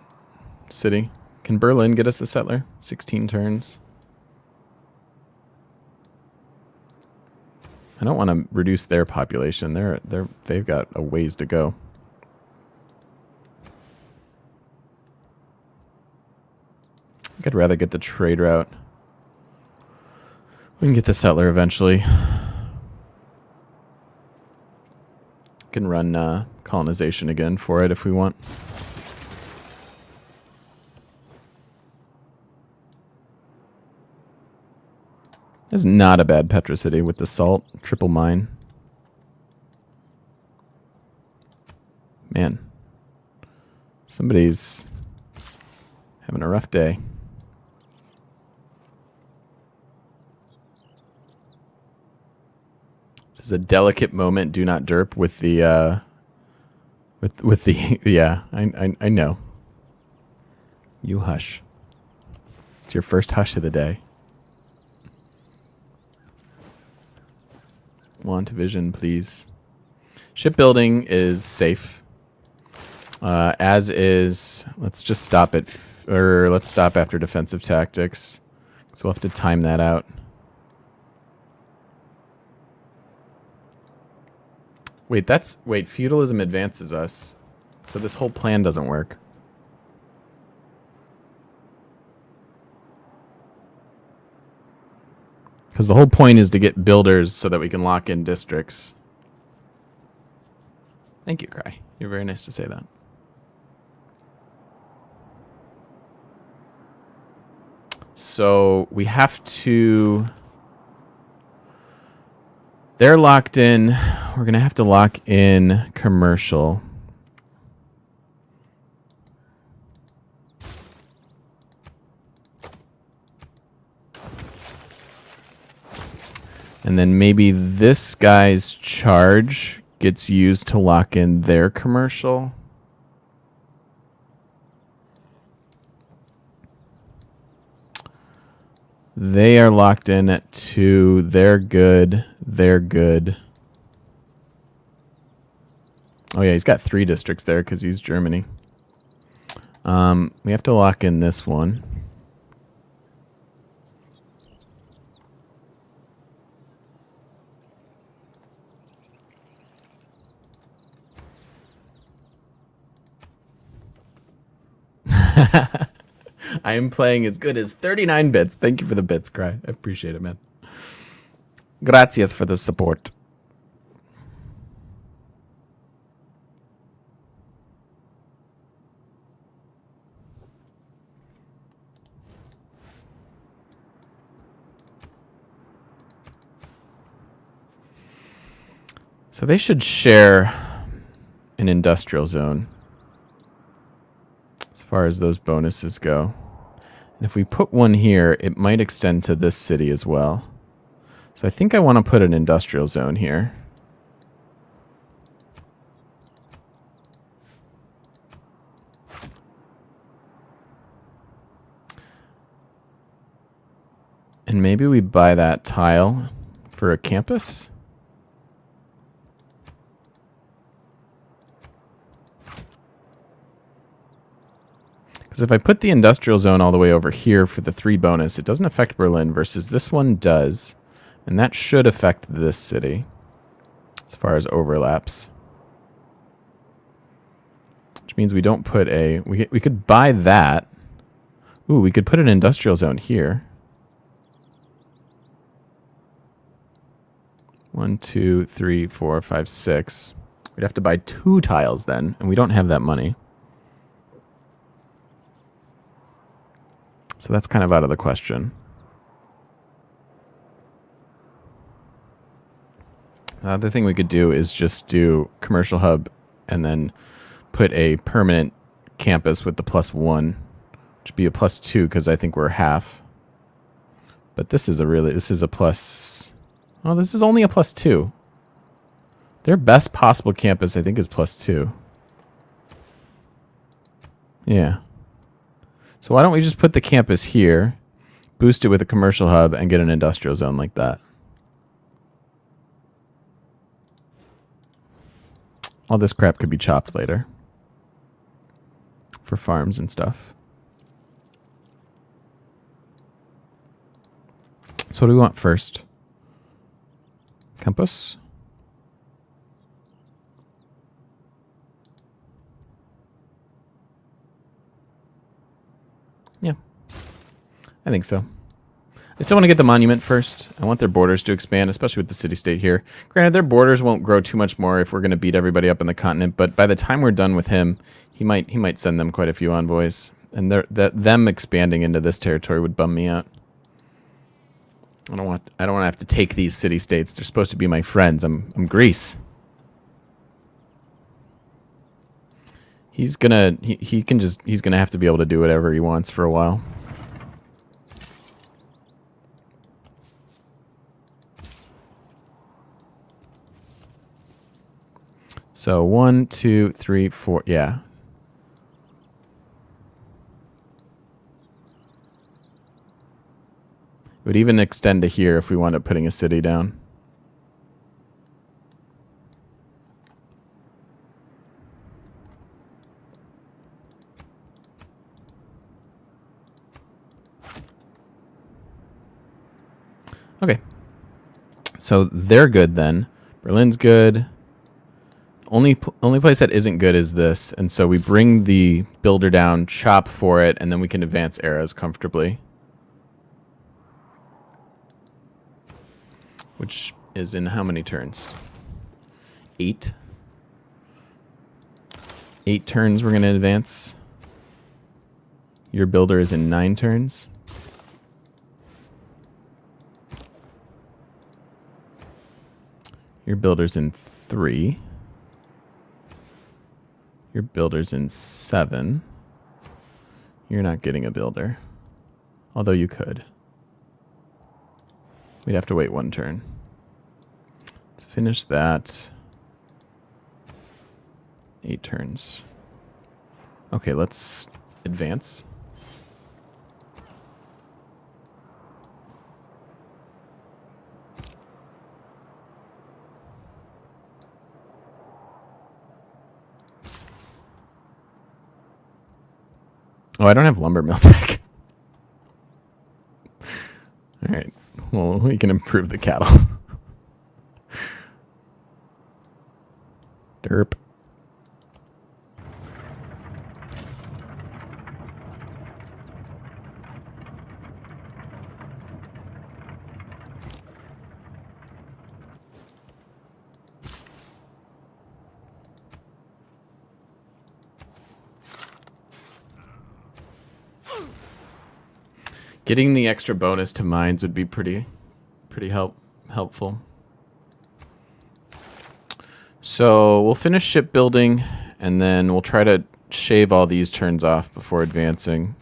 city. Can Berlin get us a settler? 16 turns. I don't want to reduce their population. They've got a ways to go. I'd rather get the trade route. We can get the settler eventually. Can run colonization again for it if we want. It's not a bad Petra City with the salt. Triple mine. Man. Somebody's having a rough day. This is a delicate moment. Do not derp with the with the yeah. I know. You hush. It's your first hush of the day. Want vision, please. Shipbuilding is safe. As is. Let's just stop it, or let's stop after defensive tactics. So we'll have to time that out. Wait, feudalism advances us. So this whole plan doesn't work. Because the whole point is to get builders so that we can lock in districts. Thank you, Cry. You're very nice to say that. So we have to... They're locked in. We're going to have to lock in commercial. And then maybe this guy's charge gets used to lock in their commercial. They are locked in at 2. They're good. They're good. Oh, yeah, he's got 3 districts there because he's Germany. We have to lock in this one. I am playing as good as 39 bits. Thank you for the bits, Cry. I appreciate it, man. Gracias for the support. So they should share an industrial zone as far as those bonuses go. And if we put one here, it might extend to this city as well. So I think I want to put an industrial zone here. And maybe we buy that tile for a campus. Because if I put the industrial zone all the way over here for the 3 bonus, it doesn't affect Berlin versus this one does. And that should affect this city as far as overlaps. Which means we don't put a... We could buy that. Ooh, we could put an industrial zone here. 1, 2, 3, 4, 5, 6. We'd have to buy 2 tiles then, and we don't have that money. So that's kind of out of the question. The other thing we could do is just do commercial hub and then put a permanent campus with the +1, which would be a +2 because I think we're half. But this is a plus. Oh, this is only a +2. Their best possible campus, I think, is +2. Yeah. So why don't we just put the campus here, boost it with a commercial hub, and get an industrial zone like that? All this crap could be chopped later for farms and stuff. So what do we want first? Campus? Yeah, I think so. I still want to get the monument first. I want their borders to expand, especially with the city-state here. Granted, their borders won't grow too much more if we're going to beat everybody up in the continent, but by the time we're done with him, he might send them quite a few envoys. And them expanding into this territory would bum me out. I don't want to have to take these city-states. They're supposed to be my friends. I'm Greece. He's gonna have to be able to do whatever he wants for a while. So 1, 2, 3, 4, yeah. It would even extend to here if we wound up putting a city down. Okay. So they're good then. Berlin's good. Only place that isn't good is this, and so we bring the builder down, chop for it, and then we can advance eras comfortably. Which is in how many turns? 8. 8 turns we're going to advance. Your builder is in 9 turns. Your builder's in 3. Your builder's in 7. You're not getting a builder. Although you could. We'd have to wait 1 turn. Let's finish that. 8 turns. Okay, let's advance. Oh, I don't have lumber mill tech. Alright. Well, we can improve the cattle. Derp. Getting the extra bonus to mines would be pretty helpful. So we'll finish shipbuilding, and then we'll try to shave all these turns off before advancing.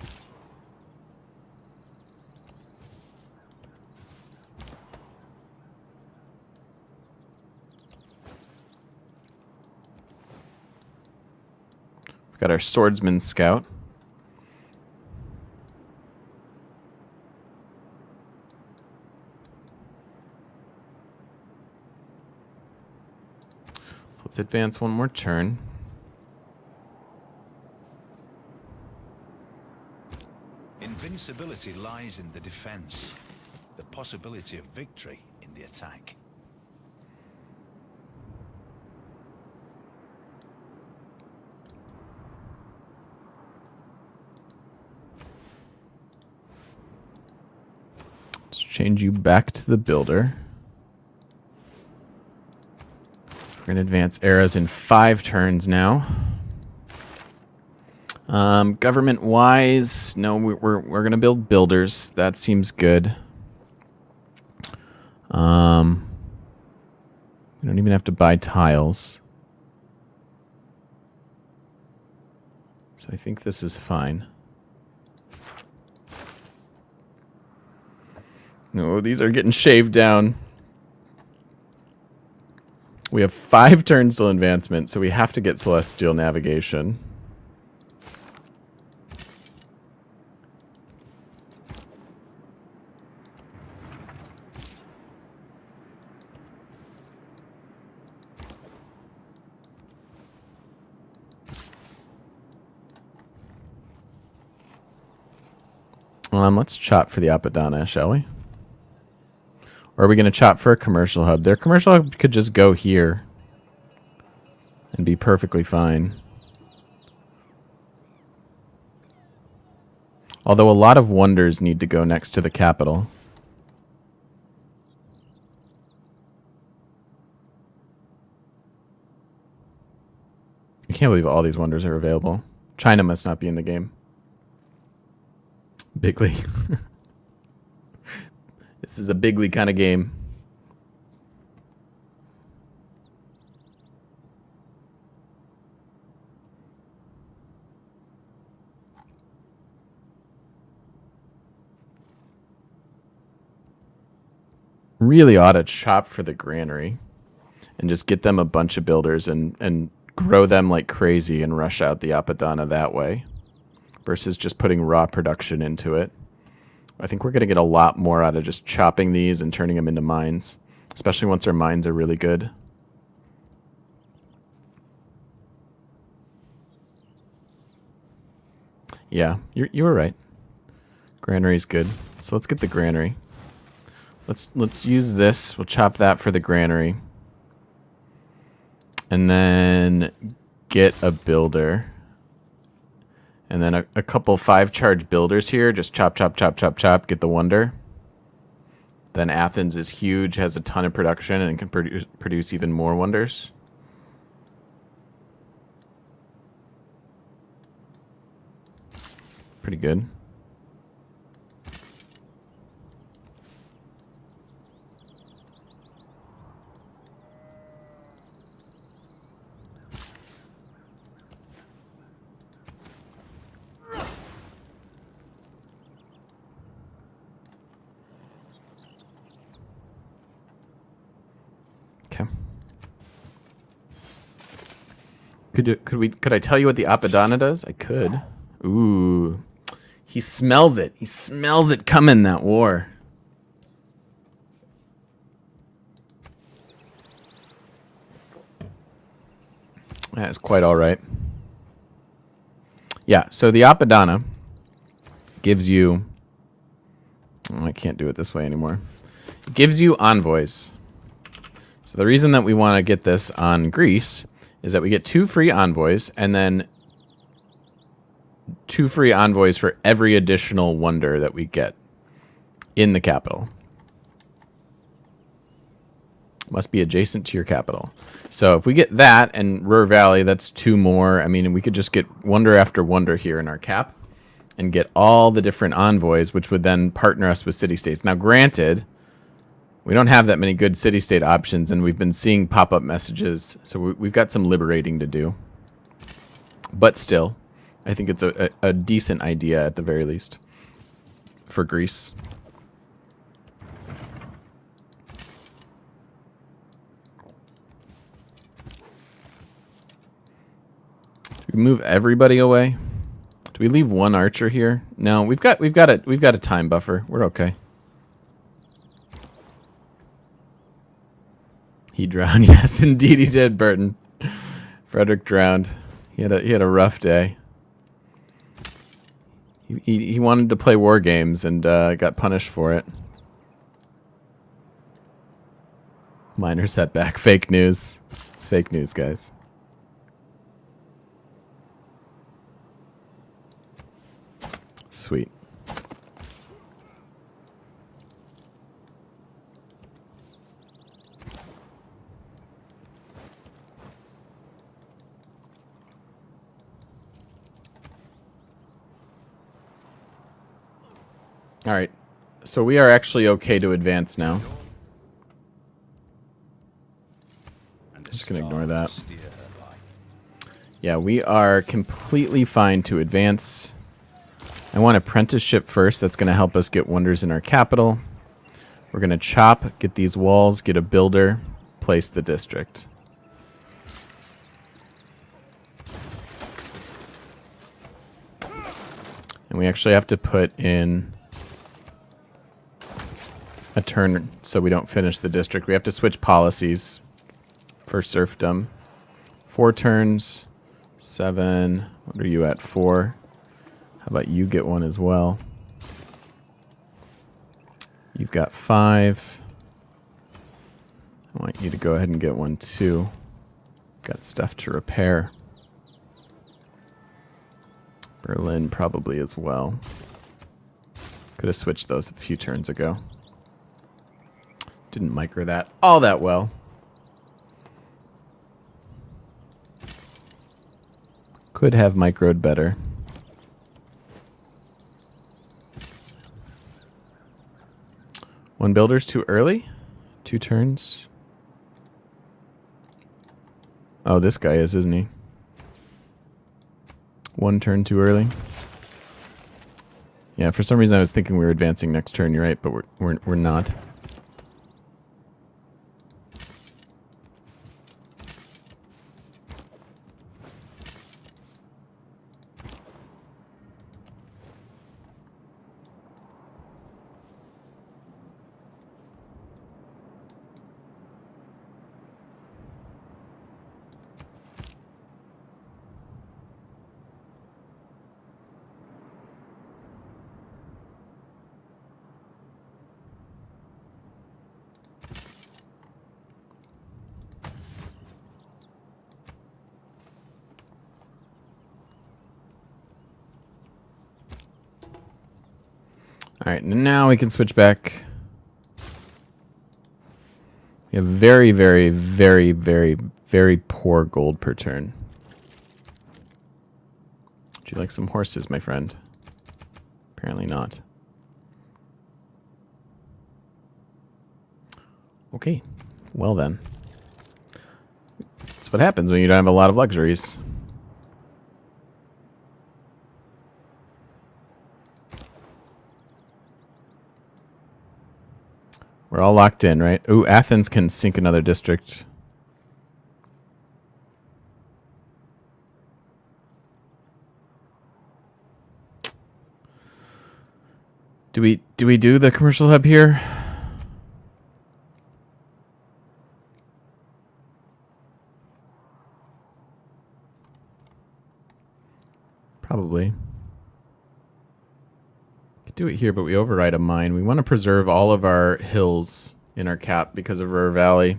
We've got our swordsman scout. Let's advance 1 more turn. Invincibility lies in the defense, the possibility of victory in the attack. Let's change you back to the builder. We're going to advance eras in 5 turns now. Government-wise, no, we're going to build builders. That seems good. We don't even have to buy tiles. So I think this is fine. No, these are getting shaved down. We have 5 turns till advancement, so we have to get celestial navigation. Let's chop for the Apadana, shall we? Or are we going to chop for a commercial hub? Their commercial hub could just go here and be perfectly fine. Although a lot of wonders need to go next to the capital. I can't believe all these wonders are available. China must not be in the game. Bigly. This is a bigly kind of game. Really ought to chop for the granary and just get them a bunch of builders and grow them like crazy and rush out the Apadana that way versus just putting raw production into it. I think we're going to get a lot more out of just chopping these and turning them into mines, especially once our mines are really good. Yeah, you were right. Granary's good. So let's get the granary. Let's use this. We'll chop that for the granary. And then get a builder. And then a couple 5-charge builders here. Just chop, chop, chop, chop, chop. Get the wonder. Then Athens is huge, has a ton of production, and can produce even more wonders. Pretty good. Could I tell you what the Apadana does? I could. Ooh. He smells it. He smells it coming, that war. That's quite all right. Yeah, so the Apadana gives you... Oh, I can't do it this way anymore. It gives you envoys. So the reason that we want to get this on Greece is that we get 2 free envoys, and then 2 free envoys for every additional wonder that we get in the capital. Must be adjacent to your capital. So if we get that and Ruhr Valley, that's 2 more. I mean, we could just get wonder after wonder here in our cap and get all the different envoys, which would then partner us with city-states. Now, granted, we don't have that many good city-state options, and we've been seeing pop-up messages, so we've got some liberating to do. But still, I think it's a decent idea at the very least for Greece. Do we move everybody away? Do we leave 1 archer here? No, we've got a time buffer. We're okay. He drowned. Yes, indeed he did, Burton. Frederick drowned. He had a rough day. He wanted to play war games and got punished for it. Minor setback. Fake news. It's fake news, guys. Sweet. All right, so we are actually okay to advance now. I'm just going to ignore that. Yeah, we are completely fine to advance. I want apprenticeship first. That's going to help us get wonders in our capital. We're going to chop, get these walls, get a builder, place the district. And we actually have to put in a turn so we don't finish the district. We have to switch policies for serfdom. 4 turns, 7. What are you at? 4. How about you get one as well? You've got 5. I want you to go ahead and get 1 too. Got stuff to repair. Berlin probably as well. Could have switched those a few turns ago. Didn't micro that all that well. Could have microed better. One builder's too early? 2 turns? Oh, this guy is, isn't he? 1 turn too early. Yeah, for some reason I was thinking we were advancing next turn. You're right, but we're not. All right, now we can switch back. We have very, very, very, very, very poor gold per turn. Would you like some horses, my friend? Apparently not. Okay, well then. That's what happens when you don't have a lot of luxuries. We're all locked in, right? Ooh, Athens can sink another district. Do we do the commercial hub here? Probably. Could do it here, but we override a mine. We want to preserve all of our hills in our cap because of River Valley.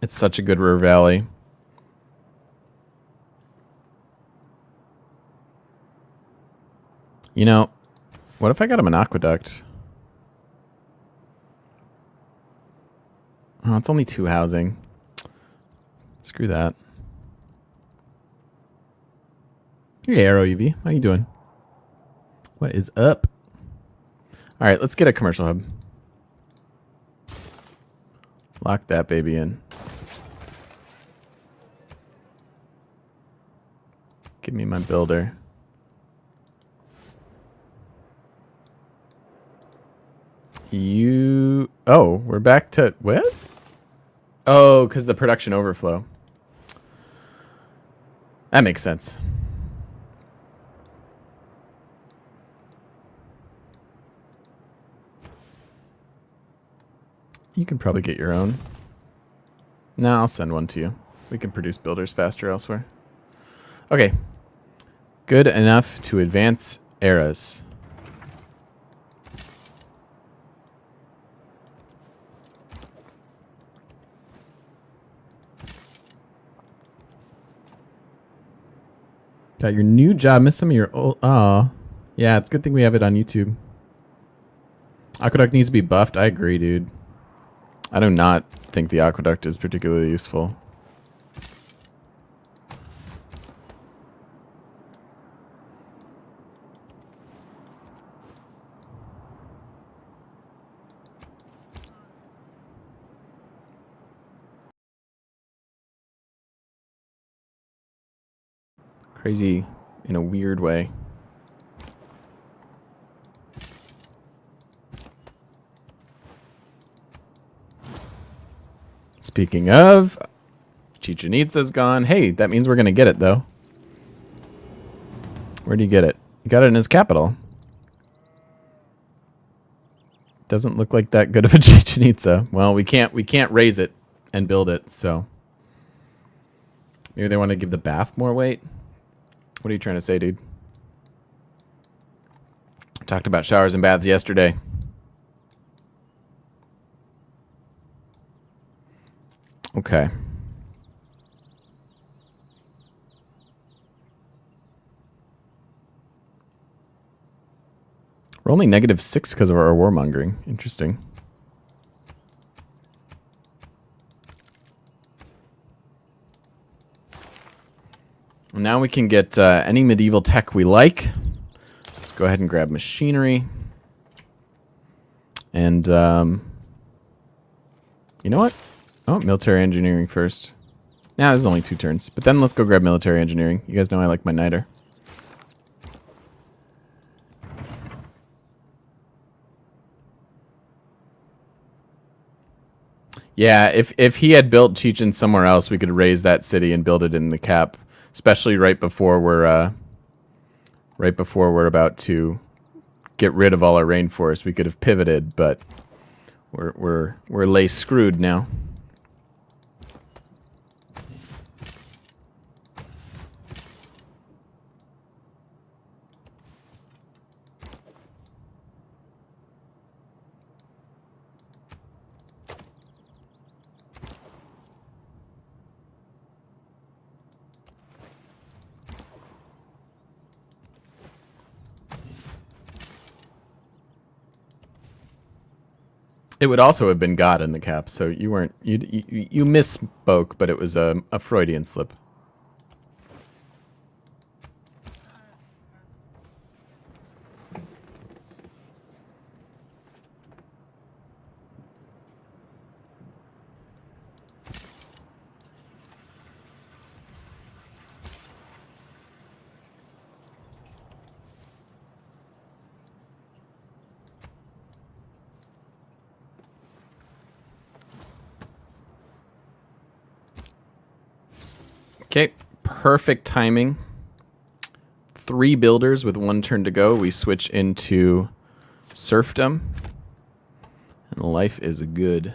It's such a good River Valley. You know, what if I got him an aqueduct? Oh, it's only 2 housing. Screw that. Hey, Arrow UV. How you doing? What is up? All right, let's get a commercial hub. Lock that baby in. Give me my builder. You... Oh, we're back to... What? Oh, because the production overflow. That makes sense. You can probably get your own. No, I'll send one to you. We can produce builders faster elsewhere. Okay. Good enough to advance eras. Got your new job. Miss some of your old... Aw. Yeah, it's a good thing we have it on YouTube. Aqueduct needs to be buffed. I agree, dude. I do not think the aqueduct is particularly useful. Crazy in a weird way. Speaking of, Chichen Itza's gone. Hey, that means we're going to get it, though. Where do you get it? You got it in his capital. Doesn't look like that good of a Chichen Itza. Well, we can't raise it and build it, so maybe they want to give the bath more weight. What are you trying to say, dude? Talked about showers and baths yesterday. Okay. We're only -6 because of our warmongering. Interesting. Now we can get any medieval tech we like. Let's go ahead and grab machinery. And, you know what? Oh, military engineering first. Nah, this is only 2 turns. But then let's go grab military engineering. You guys know I like my niter. Yeah, if he had built Chechen somewhere else, we could raise that city and build it in the cap. Especially right before we're about to get rid of all our rainforest. We could have pivoted, but we're lay screwed now. It would also have been God in the cap, so you weren't you misspoke, but it was a Freudian slip. Okay, perfect timing. 3 builders with 1 turn to go. We switch into serfdom. And life is good.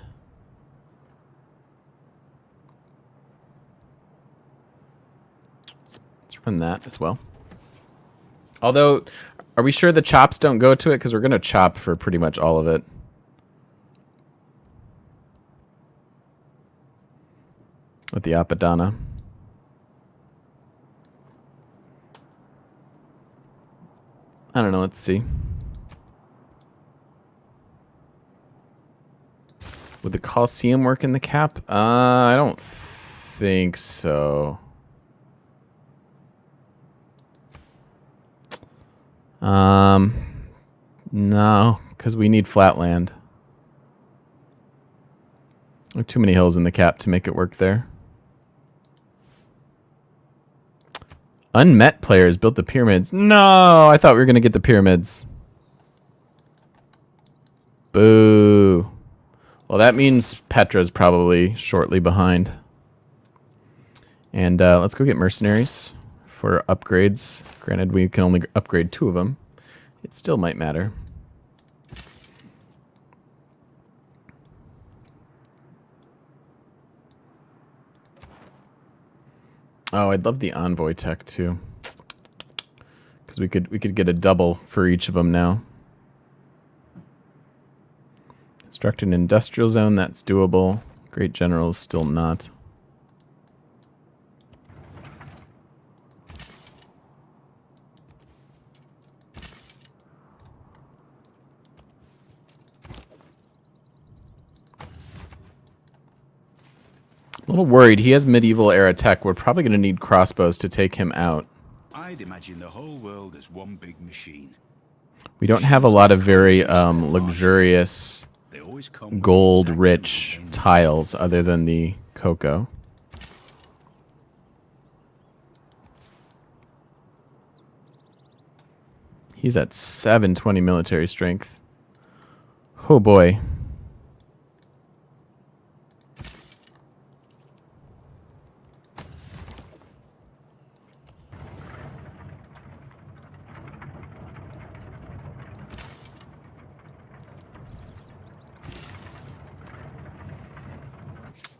Let's run that as well. Although, are we sure the chops don't go to it? Because we're going to chop for pretty much all of it. With the Apadana. I don't know, let's see. Would the Colosseum work in the cap? I don't think so. No, because we need flat land. There are too many hills in the cap to make it work there. Unmet players built the pyramids. No, I thought we were going to get the pyramids. Boo. Well, that means Petra's probably shortly behind. And let's go get mercenaries for upgrades. Granted, we can only upgrade 2 of them. It still might matter. Oh, I'd love the envoy tech too, because we could get a double for each of them now. Construct an industrial zone, that's doable. Great general is still not. A little worried. He has medieval era tech. We're probably going to need crossbows to take him out. I'd imagine the whole world as one big machine. We don't have a lot of very luxurious gold-rich tiles other than the cocoa. He's at 720 military strength. Oh boy.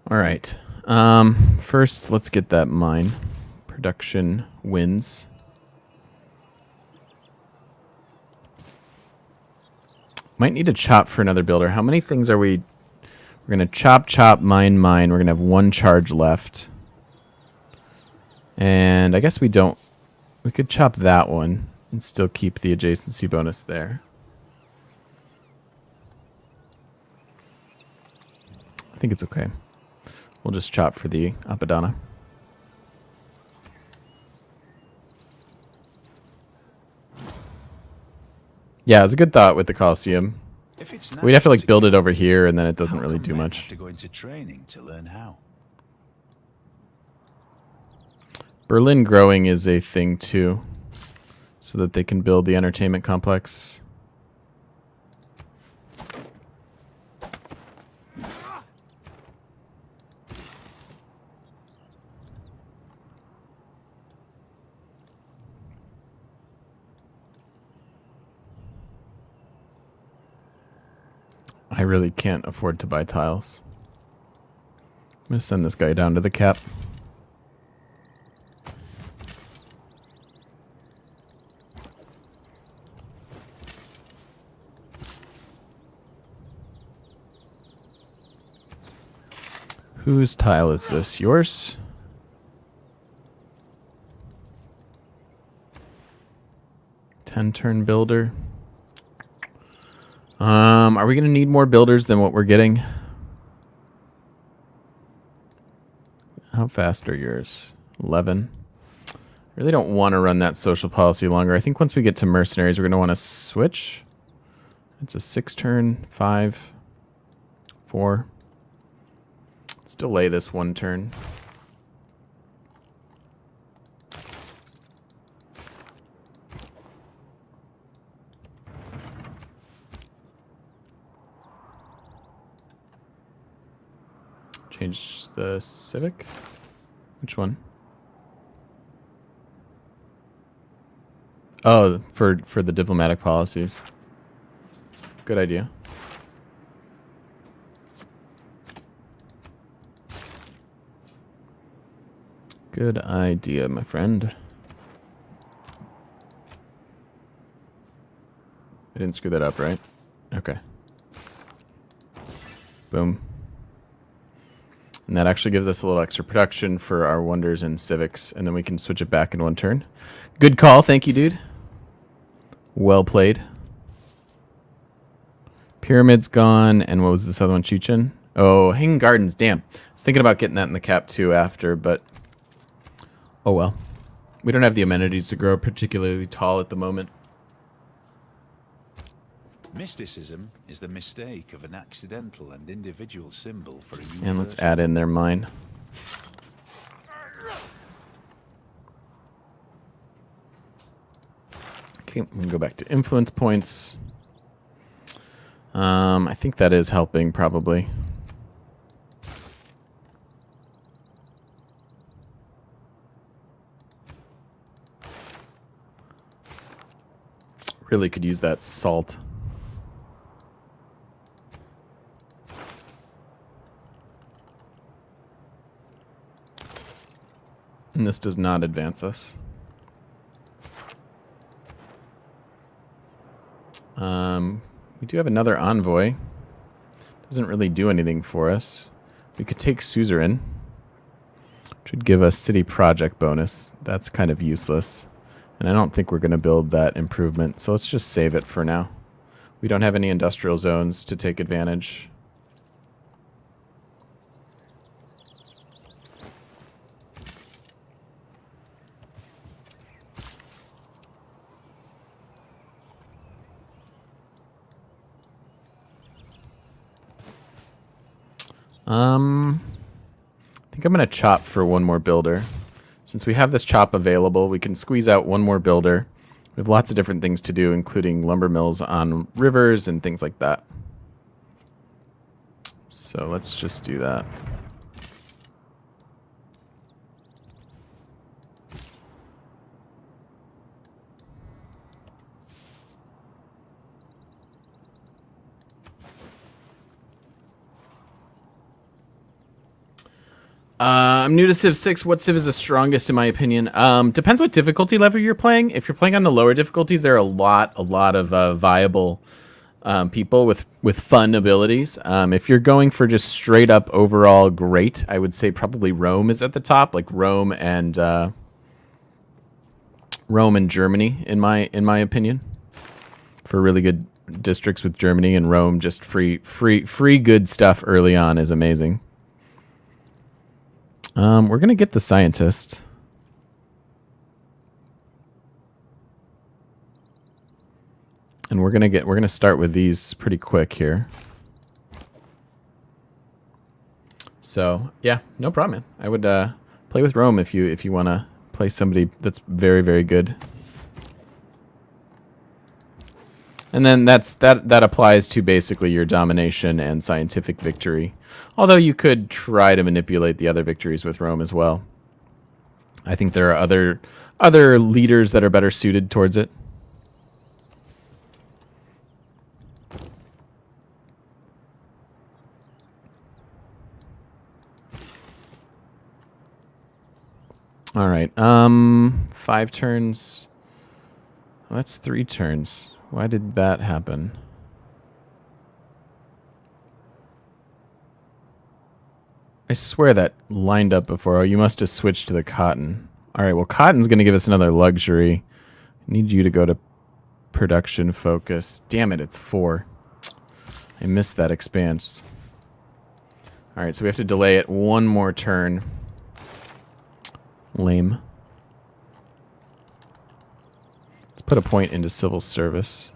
All right. First, let's get that mine. Production wins. Might need to chop for another builder. How many things are we We're going to chop, chop, mine, mine. We're going to have 1 charge left. And I guess we don't... We could chop that one and still keep the adjacency bonus there. I think it's okay. We'll just chop for the Apadana. Yeah, it was a good thought with the Colosseum. We'd have to like build it over here, and then it doesn't really do much. Have to go into training to learn how. Berlin growing is a thing too, so that they can build the entertainment complex. I really can't afford to buy tiles. I'm going to send this guy down to the cap. Whose tile is this? Yours? Turn builder. Are we going to need more builders than what we're getting? How fast are yours? 11. I really don't want to run that social policy longer. I think once we get to mercenaries, we're going to want to switch. It's a 6 turn, 5, 4. Let's delay this 1 turn. Change the civic? Which one? Oh, for the diplomatic policies. Good idea. Good idea, my friend. I didn't screw that up, right? Okay. Boom. And that actually gives us a little extra production for our wonders and civics, and then we can switch it back in 1 turn. Good call, thank you, dude. Well played. Pyramid's gone, and what was this other one, Chichen? Oh, Hanging Gardens, damn. I was thinking about getting that in the cap too after, but oh well. We don't have the amenities to grow particularly tall at the moment. Mysticism is the mistake of an accidental and individual symbol for a universal. And let's add in their mine. Okay, we can go back to influence points. I think that is helping, probably. Really could use that salt. And this does not advance us. We do have another envoy. Doesn't really do anything for us. We could take suzerain, which would give us city project bonus. That's kind of useless. And I don't think we're going to build that improvement, so let's just save it for now. We don't have any industrial zones to take advantage. I think I'm going to chop for 1 more builder. Since we have this chop available, we can squeeze out 1 more builder. We have lots of different things to do, including lumber mills on rivers and things like that. So let's just do that. I'm new to Civ 6. What Civ is the strongest, in my opinion? Depends what difficulty level you're playing. If you're playing on the lower difficulties, there are a lot of viable people with fun abilities. If you're going for just straight up overall great, I would say probably Rome is at the top, like Rome and Germany in my opinion, for really good districts with Germany and Rome. Just free good stuff early on is amazing. We're gonna get the scientist. And we're gonna start with these pretty quick here. So yeah, no problem, man. I would play with Rome if you want to play somebody that's very, very good. And then that applies to basically your domination and scientific victory. Although you could try to manipulate the other victories with Rome as well. I think there are other leaders that are better suited towards it. All right. 5 turns. Well, that's 3 turns. Why did that happen? I swear that lined up before. Oh, you must have switched to the cotton. All right. Well, cotton's going to give us another luxury. I need you to go to production focus. Damn it, it's 4. I missed that expanse. All right, so we have to delay it one more turn. Lame. Let's put a point into civil service.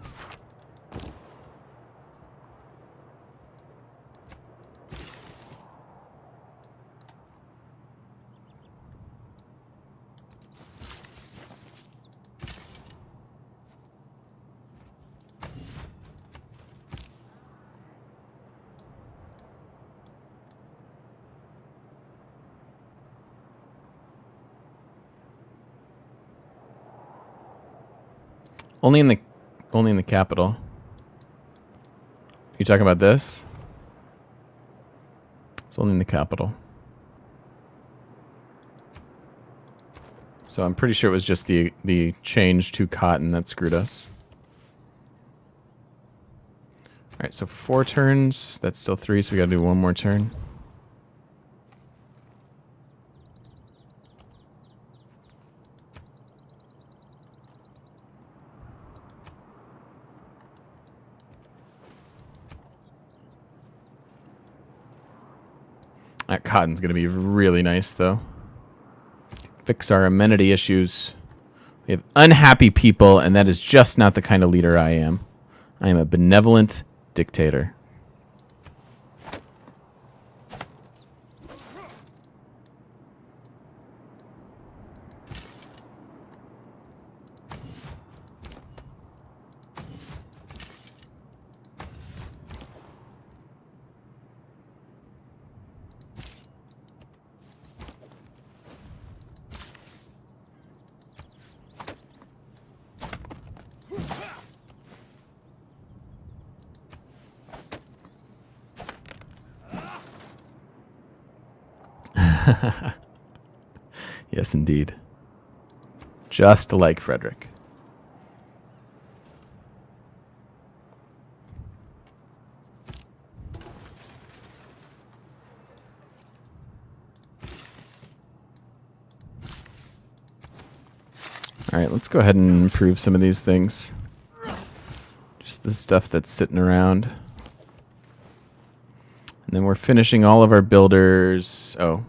Only in the capital. You talking about this? It's only in the capital. So I'm pretty sure it was just the change to cotton that screwed us. All right, so 4 turns. That's still 3, so we got to do one more turn. That cotton's going to be really nice, though. Fix our amenity issues. We have unhappy people, and that is just not the kind of leader I am. I am a benevolent dictator. Yes, indeed. Just like Frederick. All right, let's go ahead and improve some of these things. Just the stuff that's sitting around. And then we're finishing all of our builders. Oh,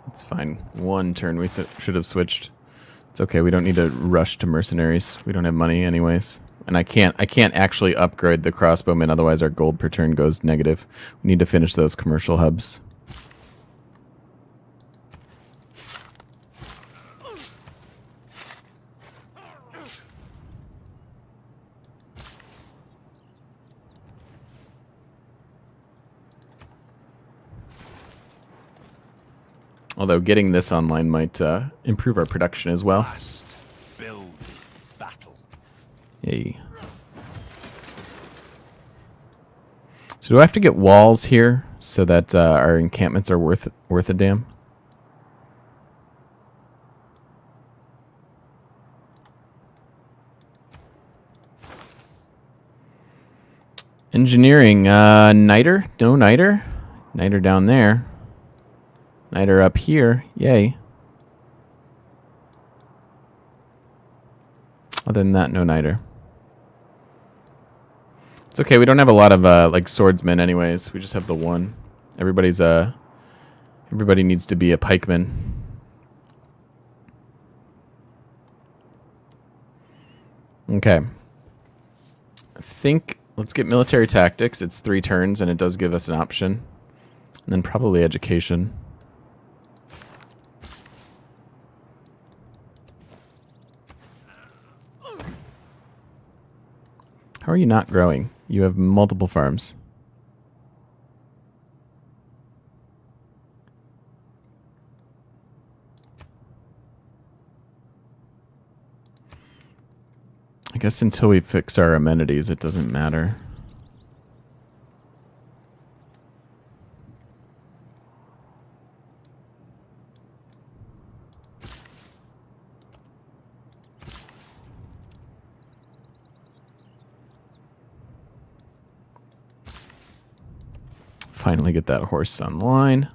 it's fine. 1 turn. We should have switched. It's okay. We don't need to rush to mercenaries. We don't have money anyways. And I can't actually upgrade the crossbowmen, otherwise our gold per turn goes negative. We need to finish those commercial hubs. Although getting this online might improve our production as well. Build battle. Yay. So do I have to get walls here so that our encampments are worth a damn? Engineering, niter? No niter? Niter down there. Niter up here. Yay. Other than that, no niter. It's okay, we don't have a lot of, like, swordsmen anyways. We just have the one. Everybody needs to be a pikeman. Okay. I think, let's get military tactics. It's 3 turns, and it does give us an option. And then probably education. How are you not growing? You have multiple farms. I guess until we fix our amenities, it doesn't matter. Finally get that horse online.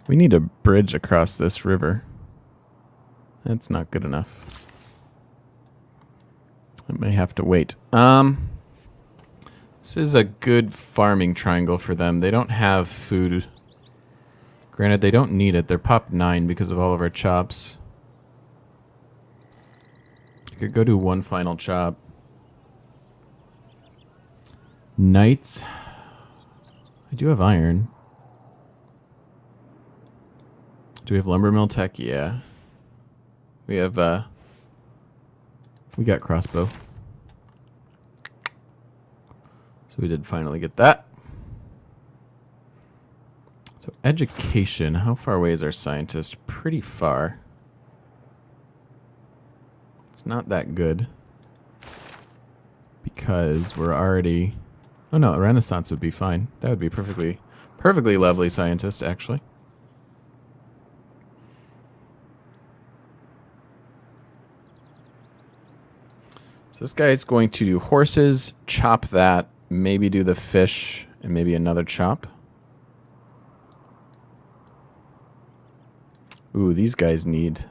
We need a bridge across this river. That's not good enough. I may have to wait. This is a good farming triangle for them. They don't have food. Granted, they don't need it. They're pop 9 because of all of our chops. I could go do one final chop. Knights. I do have iron. Do we have lumber mill tech? Yeah. We have, we got crossbow. So we did finally get that. So education, how far away is our scientist? Pretty far. It's not that good. Because we're already... Oh no, a Renaissance would be fine. That would be perfectly lovely scientist, actually. So this guy's going to do horses, chop that, maybe do the fish, and maybe another chop. Ooh, these guys need...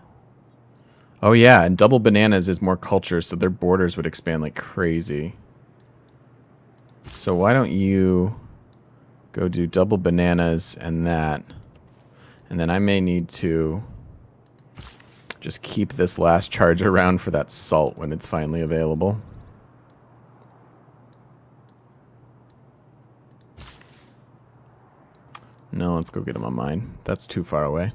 Oh yeah, and double bananas is more culture, so their borders would expand like crazy. So why don't you go do double bananas and that. And then I may need to just keep this last charge around for that salt when it's finally available. No, let's go get him on mine. That's too far away.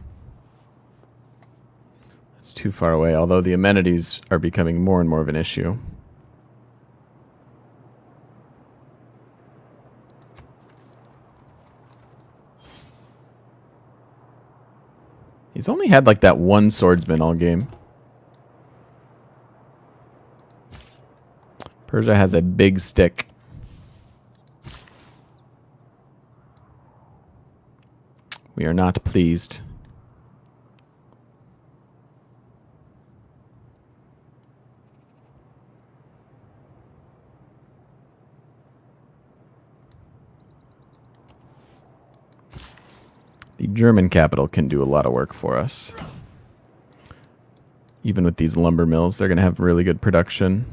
That's too far away, although the amenities are becoming more and more of an issue. He's only had like that one swordsman all game. Persia has a big stick. We are not pleased. The German capital can do a lot of work for us. Even with these lumber mills, they're going to have really good production.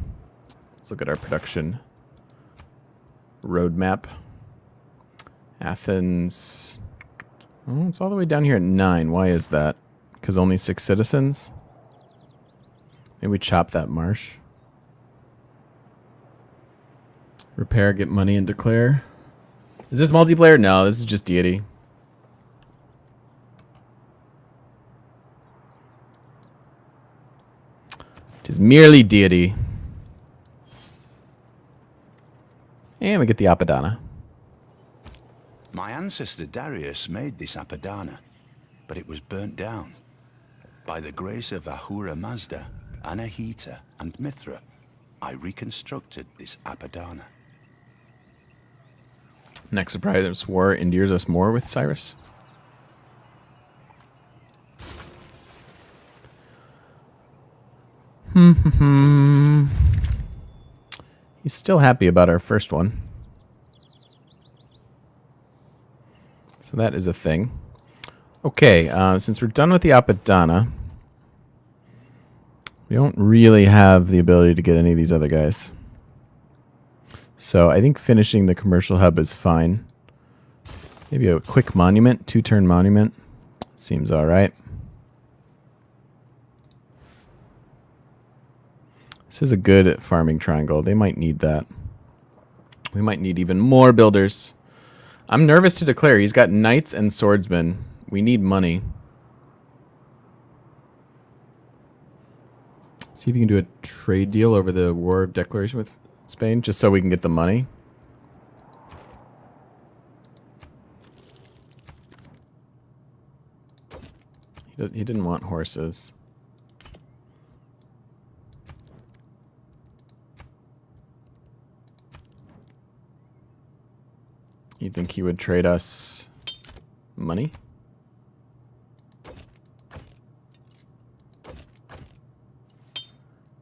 Let's look at our production roadmap. Athens. Oh, it's all the way down here at 9. Why is that? Because only 6 citizens? Maybe we chop that marsh. Repair, get money, and declare. Is this multiplayer? No, this is just deity. It is merely deity. And we get the Apadana. My ancestor Darius made this Apadana, but it was burnt down. By the grace of Ahura Mazda, Anahita, and Mithra, I reconstructed this Apadana. Next surprise war endears us more with Cyrus. He's still happy about our first one. So that is a thing. Okay, since we're done with the Apadana, we don't really have the ability to get any of these other guys. So I think finishing the commercial hub is fine. Maybe a quick monument, 2-turn monument. Seems alright. This is a good farming triangle. They might need that. We might need even more builders. I'm nervous to declare. He's got knights and swordsmen. We need money. See if you can do a trade deal over the war of declaration with Spain, just so we can get the money. He didn't want horses. You think he would trade us money?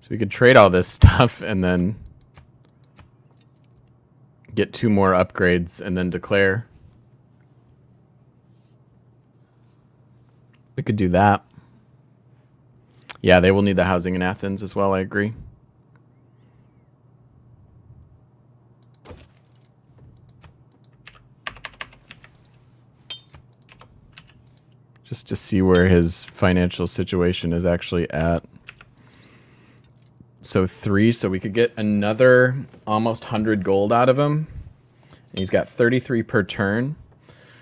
So we could trade all this stuff and then get 2 more upgrades and then declare. We could do that. Yeah, they will need the housing in Athens as well, I agree. Just to see where his financial situation is actually at. So 3, so we could get another almost 100 gold out of him. And he's got 33 per turn.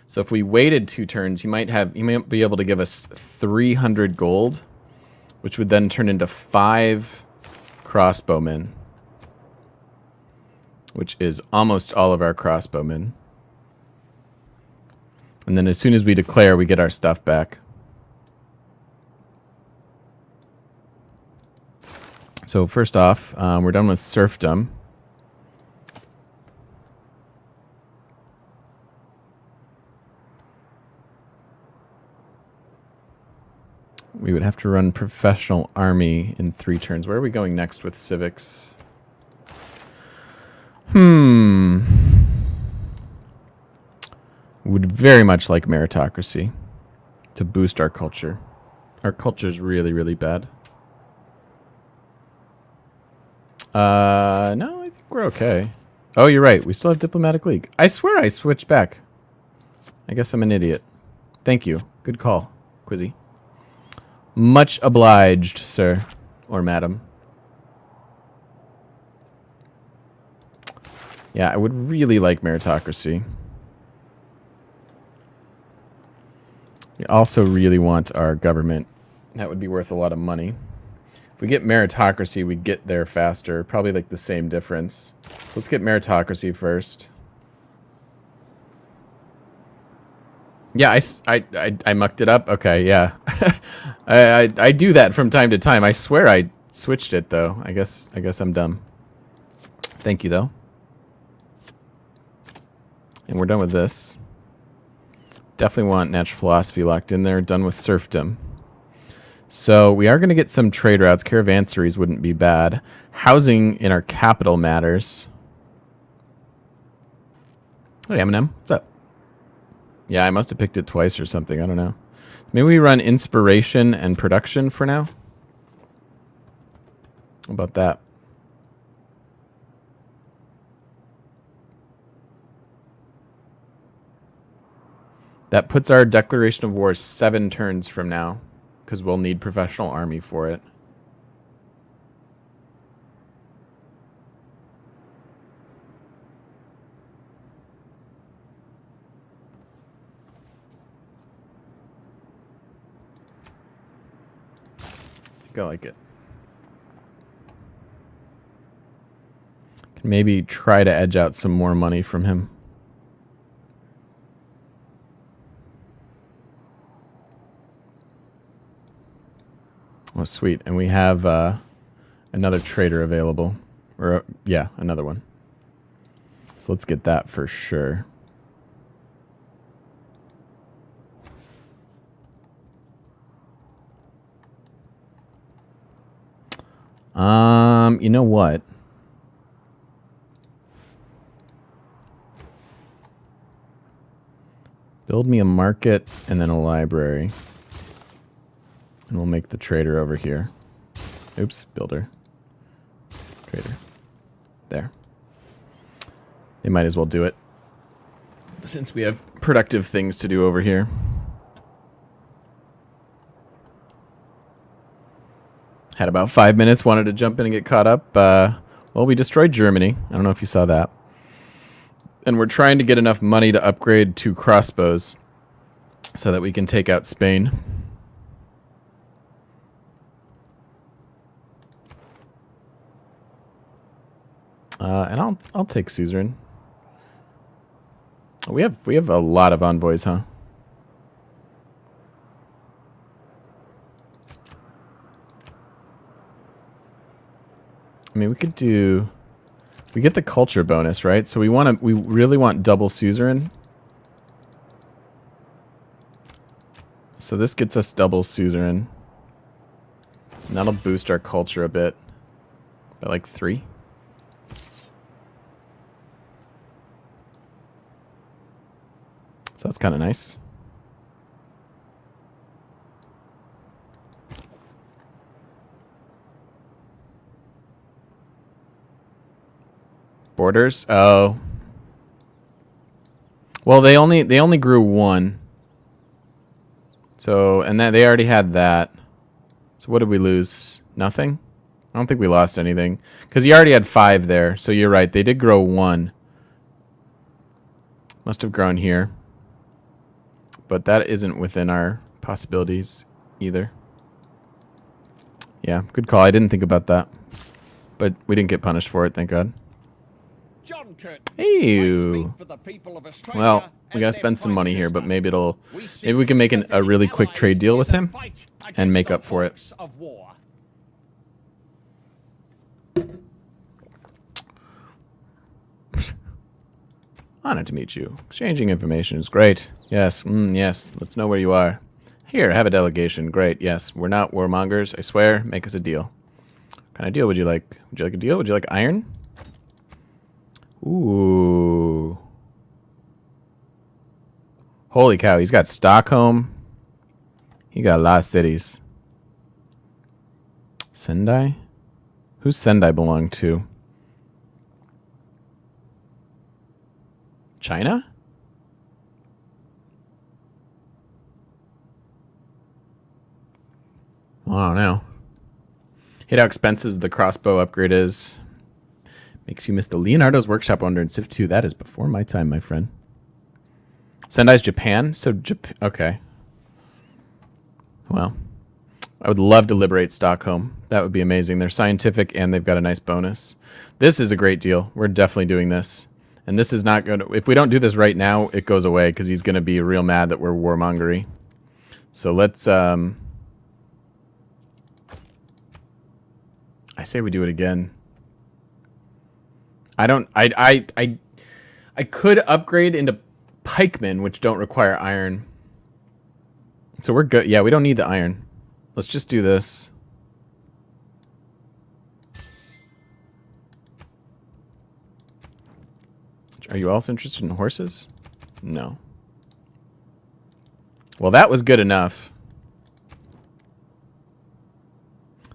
So if we waited 2 turns, he might be able to give us 300 gold, which would then turn into 5 crossbowmen, which is almost all of our crossbowmen. And then as soon as we declare, we get our stuff back. So first off, we're done with serfdom. We would have to run professional army in 3 turns. Where are we going next with civics? Would very much like meritocracy to boost our culture. Our culture is really, really bad. No, I think we're okay. Oh, you're right. We still have diplomatic league. I swear I switched back. I guess I'm an idiot. Thank you. Good call, Quizzy. Much obliged, sir or madam. Yeah, I would really like meritocracy. We also really want our government. That would be worth a lot of money. If we get meritocracy, we get there faster. Probably like the same difference. So let's get meritocracy first. Yeah, I mucked it up. Okay, yeah. I do that from time to time. I swear I switched it though. I guess I'm dumb. Thank you though. And we're done with this. Definitely want natural philosophy locked in there. Done with serfdom. So we are going to get some trade routes. Caravansaries wouldn't be bad. Housing in our capital matters. Hey, Eminem. What's up? Yeah, I must have picked it twice or something. I don't know. Maybe we run inspiration and production for now. How about that? That puts our declaration of war 7 turns from now, because we'll need professional army for it. I think I like it. Can maybe try to edge out some more money from him. Oh, sweet. And we have another trader available. Or, yeah, another one. So let's get that for sure. You know what? Build me a market and then a library. And we'll make the trader over here. Oops, builder. Trader. There. They might as well do it, since we have productive things to do over here. Had about 5 minutes, wanted to jump in and get caught up. Well, we destroyed Germany. I don't know if you saw that. And we're trying to get enough money to upgrade 2 crossbows so that we can take out Spain. And I'll take suzerain. We have a lot of envoys, huh? I mean, we could do. We get the culture bonus, right? So we really want double suzerain. So this gets us double suzerain. And that'll boost our culture a bit. By like 3. So that's kind of nice. Borders? Oh. Well, they only grew 1. So, and then they already had that. So what did we lose? Nothing? I don't think we lost anything. Because he already had 5 there. So you're right. They did grow 1. Must have grown here. But that isn't within our possibilities either. Yeah, good call. I didn't think about that. But we didn't get punished for it, thank God. Hey. Well, we gotta spend some money here, but maybe we can make a really quick trade deal with him and make up for it. Honored to meet you. Exchanging information is great. Yes, yes. Let's know where you are. Here, have a delegation. Great, yes. We're not warmongers, I swear. Make us a deal. What kind of deal would you like? Would you like a deal? Would you like iron? Ooh. Holy cow, he's got Stockholm. He got a lot of cities. Sendai? Who's Sendai belong to? China? I don't know. Hate how expensive the crossbow upgrade is. Makes you miss the Leonardo's Workshop Wonder in Civ 2. That is before my time, my friend. Sendai's Japan? So, okay. Well, I would love to liberate Stockholm. That would be amazing. They're scientific and they've got a nice bonus. This is a great deal. We're definitely doing this. And this is not going to... If we don't do this right now, it goes away because he's going to be real mad that we're warmongery. So let's... I say we do it again. I could upgrade into pikemen, which don't require iron. So we're good. Yeah, we don't need the iron. Let's just do this. Are you also interested in horses? No. Well, that was good enough.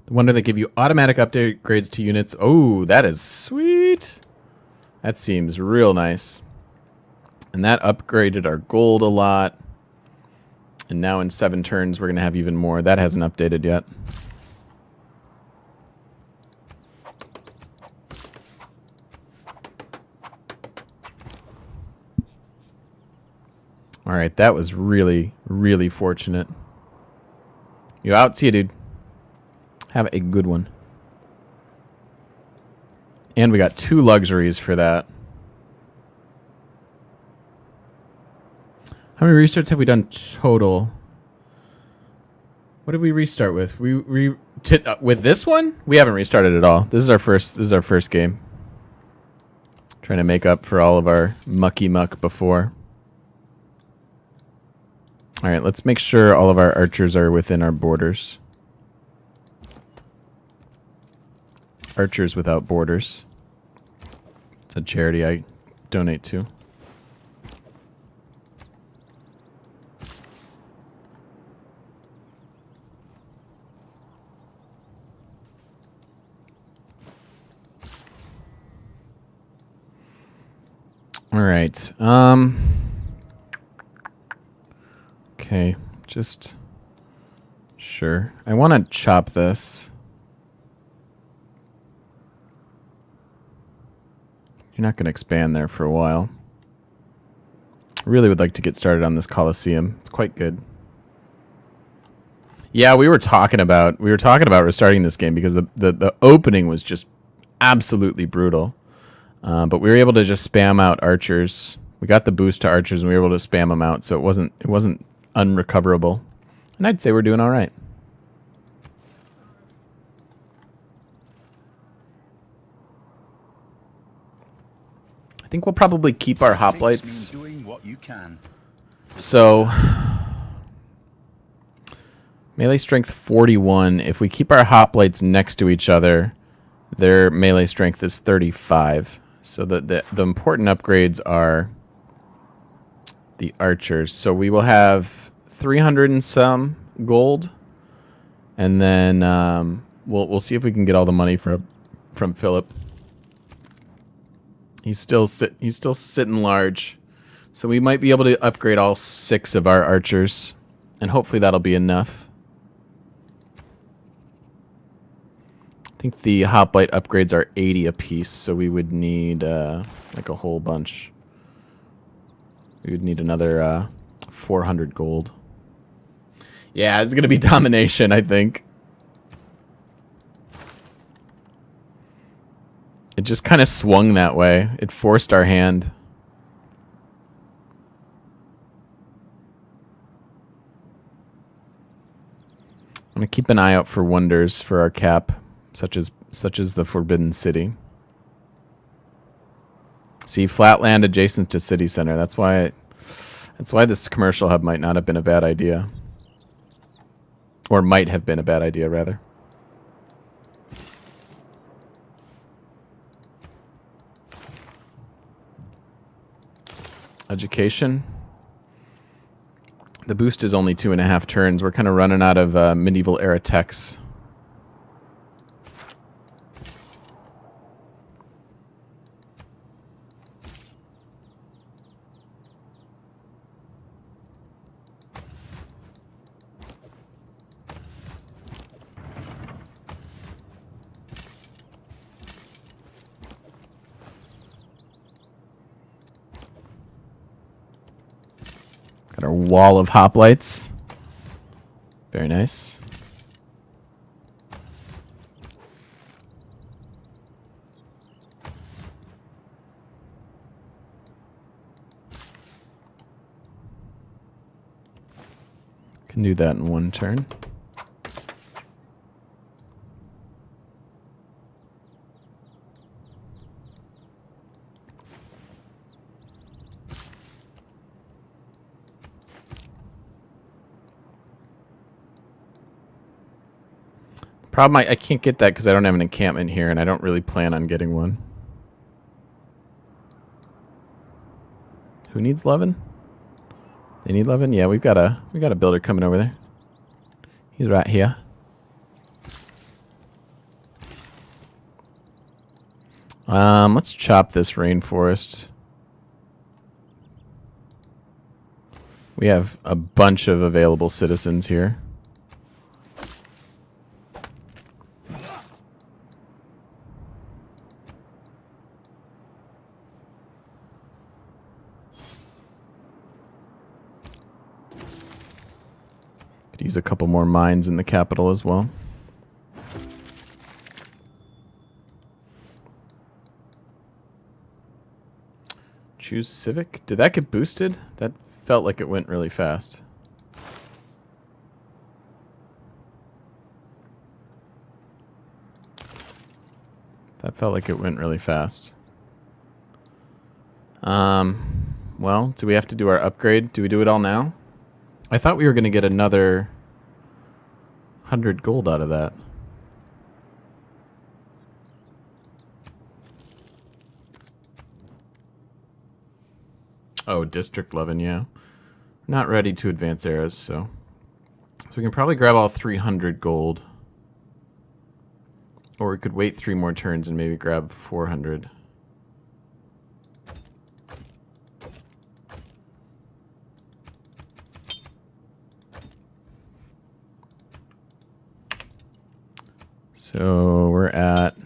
The wonder they give you automatic upgrades to units. Oh, that is sweet. That seems real nice. And that upgraded our gold a lot. And now in 7 turns, we're going to have even more. That hasn't updated yet. All right, that was really, really fortunate. You out? See you, dude. Have a good one. And we got 2 luxuries for that. How many research have we done total? What did we restart with? With this one? We haven't restarted at all. This is our first game. Trying to make up for all of our mucky muck before. All right, let's make sure all of our archers are within our borders. Archers Without Borders. It's a charity I donate to. All right. Okay, just sure. I want to chop this. You're not going to expand there for a while. I really would like to get started on this Colosseum. It's quite good. Yeah, we were talking about restarting this game because the opening was just absolutely brutal. But we were able to just spam out archers. We got the boost to archers and we were able to spam them out, so it wasn't unrecoverable. And I'd say we're doing all right. I think we'll probably keep our hoplites. Doing what you can. So melee strength 41. If we keep our hoplites next to each other, their melee strength is 35. So the important upgrades are the archers. So we will have 300 and some gold, and then we'll see if we can get all the money from Philip. He's still sitting large, so we might be able to upgrade all 6 of our archers, and hopefully that'll be enough. I think the hoplite upgrades are 80 apiece, so we would need like a whole bunch. We would need another 400 gold. Yeah, it's gonna be domination, I think. It just kind of swung that way. It forced our hand. I'm gonna keep an eye out for wonders for our cap, such as the Forbidden City. See, flat land adjacent to city center. That's why this commercial hub might not have been a bad idea, or might have been a bad idea rather. Education. The boost is only 2.5 turns. We're kind of running out of medieval era techs. Got our wall of hoplites. Very nice. Can do that in one turn. Problem, I can't get that because I don't have an encampment here, and I don't really plan on getting one. Who needs Levin? They need Levin? Yeah, we got a builder coming over there. He's right here. Let's chop this rainforest. We have a bunch of available citizens here. Could use a couple more mines in the capital as well. Choose Civic. Did that get boosted? That felt like it went really fast. That felt like it went really fast. Well, do we have to do our upgrade? Do we do it all now? I thought we were going to get another 100 gold out of that. Oh, District 11, yeah. Not ready to advance eras, so we can probably grab all 300 gold. Or we could wait 3 more turns and maybe grab 400. So we're at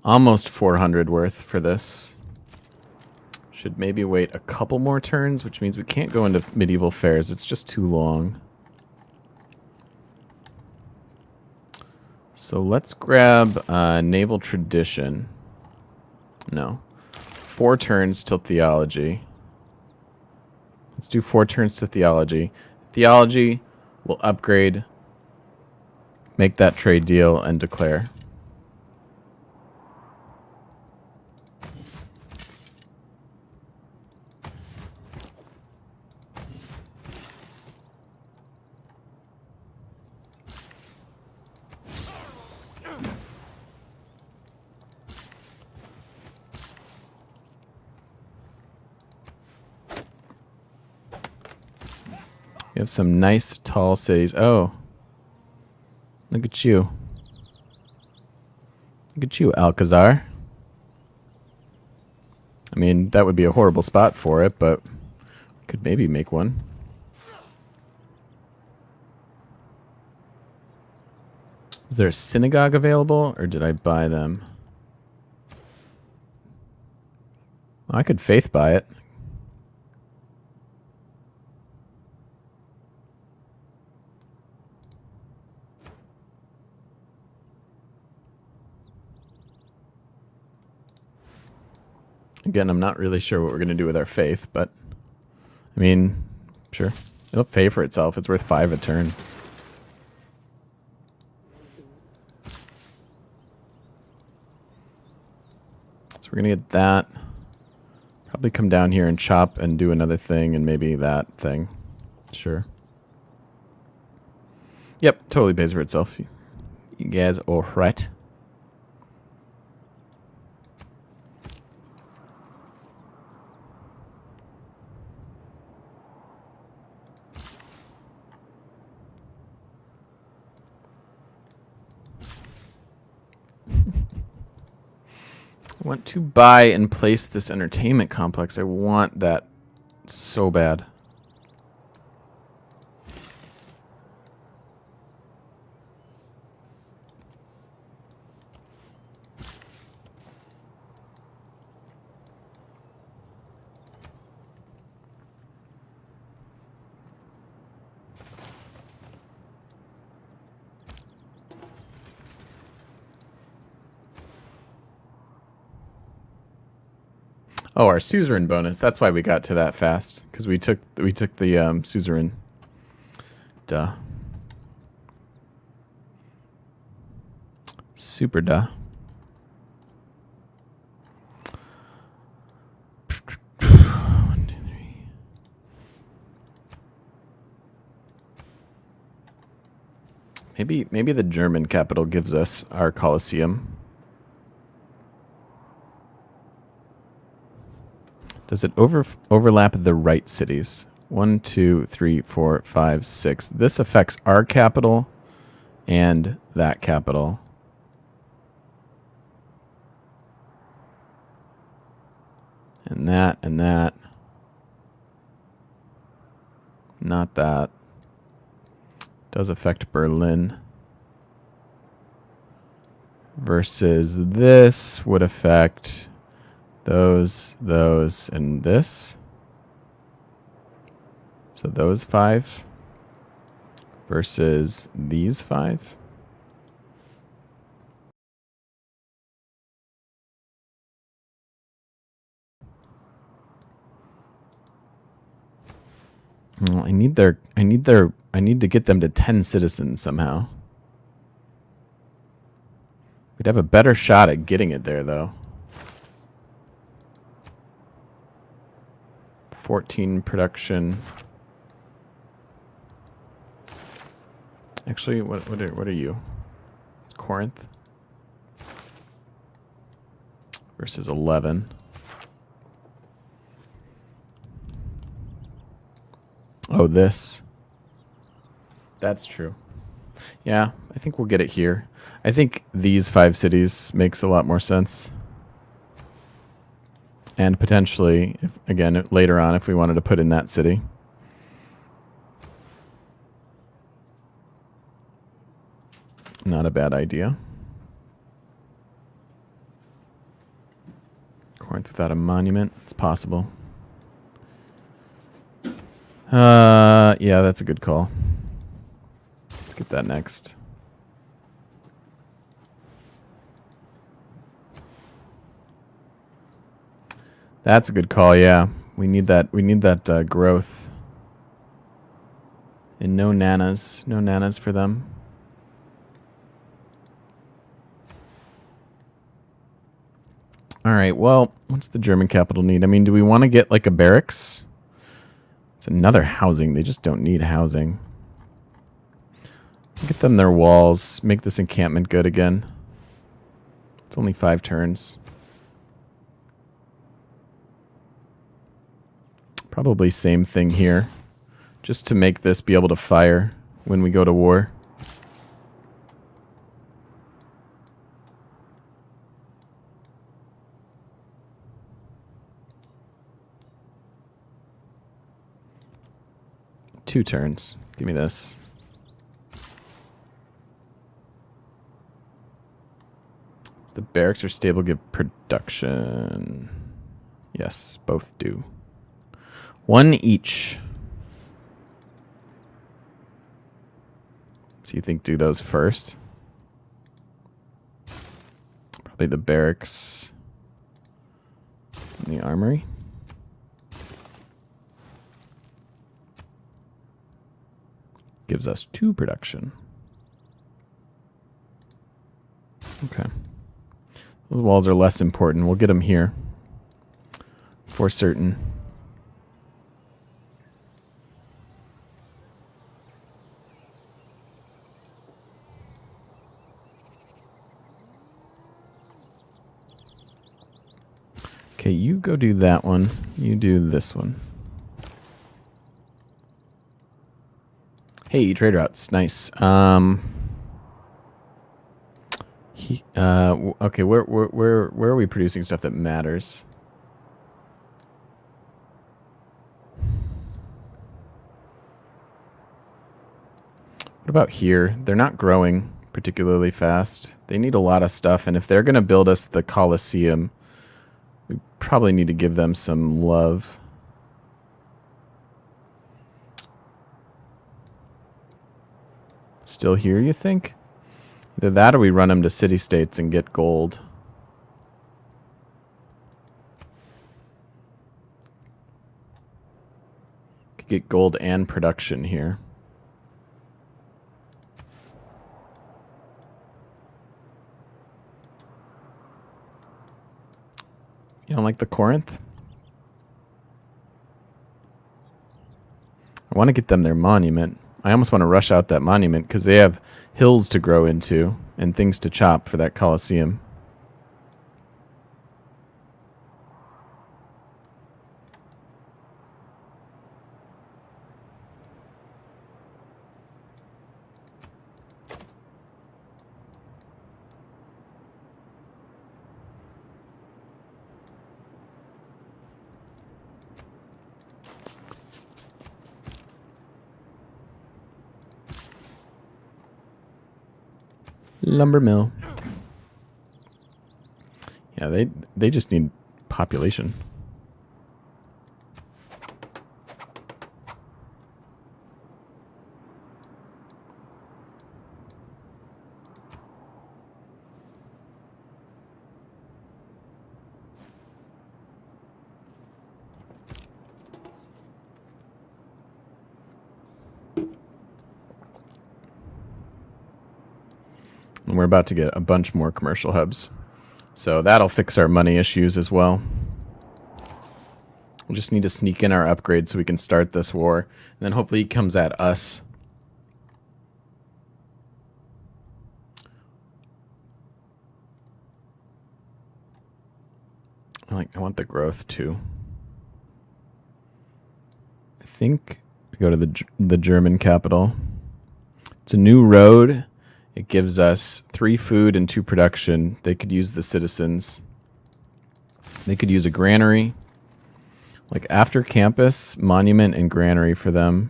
almost 400 worth for this. Should maybe wait a couple more turns, which means we can't go into medieval fairs. It's just too long. So let's grab naval tradition. No. 4 turns till theology. Let's do 4 turns to theology. Theology will upgrade, make that trade deal, and declare. We have some nice tall cities. Oh. Look at you. Look at you, Alcazar. I mean, that would be a horrible spot for it, but we could maybe make one. Is there a synagogue available, or did I buy them? Well, I could faith buy it. Again, I'm not really sure what we're going to do with our faith, but I mean, sure. It'll pay for itself. It's worth 5 a turn. So we're going to get that. Probably come down here and chop and do another thing and maybe that thing. Sure. Yep, totally pays for itself. You guys all right? I want to buy and place this entertainment complex. I want that so bad. Oh, our suzerain bonus. That's why we got to that fast, because we took the suzerain. Duh. Super duh. Maybe the German capital gives us our Colosseum. Does it overlap the right cities? 1, 2, 3, 4, 5, 6. This affects our capital and that capital. And that and that. Not that. Does affect Berlin. Versus this would affect those, and this. So those 5 versus these 5. Well, I need to get them to 10 citizens somehow. We'd have a better shot at getting it there, though. 14 production. Actually, what are you? It's Corinth. Versus 11. Oh, this. That's true. Yeah, I think we'll get it here. I think these 5 cities makes a lot more sense. And potentially, again, later on, if we wanted to put in that city. Not a bad idea. Corinth without a monument. It's possible. Yeah, that's a good call. Let's get that next. That's a good call, yeah. We need that growth. And no nanas. No nanas for them. Alright, well, what's the German capital need? I mean, do we want to get like a barracks? It's another housing. They just don't need housing. Get them their walls. Make this encampment good again. It's only 5 turns. Probably same thing here. Just to make this be able to fire when we go to war. Two turns. Give me this. The barracks are stable, give production. Yes, both do. 1 each. So you think do those first? Probably the barracks and the armory. Gives us 2 production. Okay. Those walls are less important. We'll get them here. For certain. Okay, you go do that one. You do this one. Hey, trade routes. Nice. Okay, where are we producing stuff that matters? What about here? They're not growing particularly fast. They need a lot of stuff, and if they're going to build us the Colosseum, we probably need to give them some love. Still here, you think? Either that or we run them to city-states and get gold. Could get gold and production here. You don't like the Corinth? I want to get them their monument. I almost want to rush out that monument because they have hills to grow into and things to chop for that Colosseum. Lumber mill. Yeah, they just need population. And we're about to get a bunch more commercial hubs. So that'll fix our money issues as well. We just need to sneak in our upgrades so we can start this war. And then hopefully he comes at us. I want the growth too. I think we go to the German capital. It's a new road. It gives us 3 food and 2 production. They could use the citizens. They could use a granary. Like after campus, monument, and granary for them.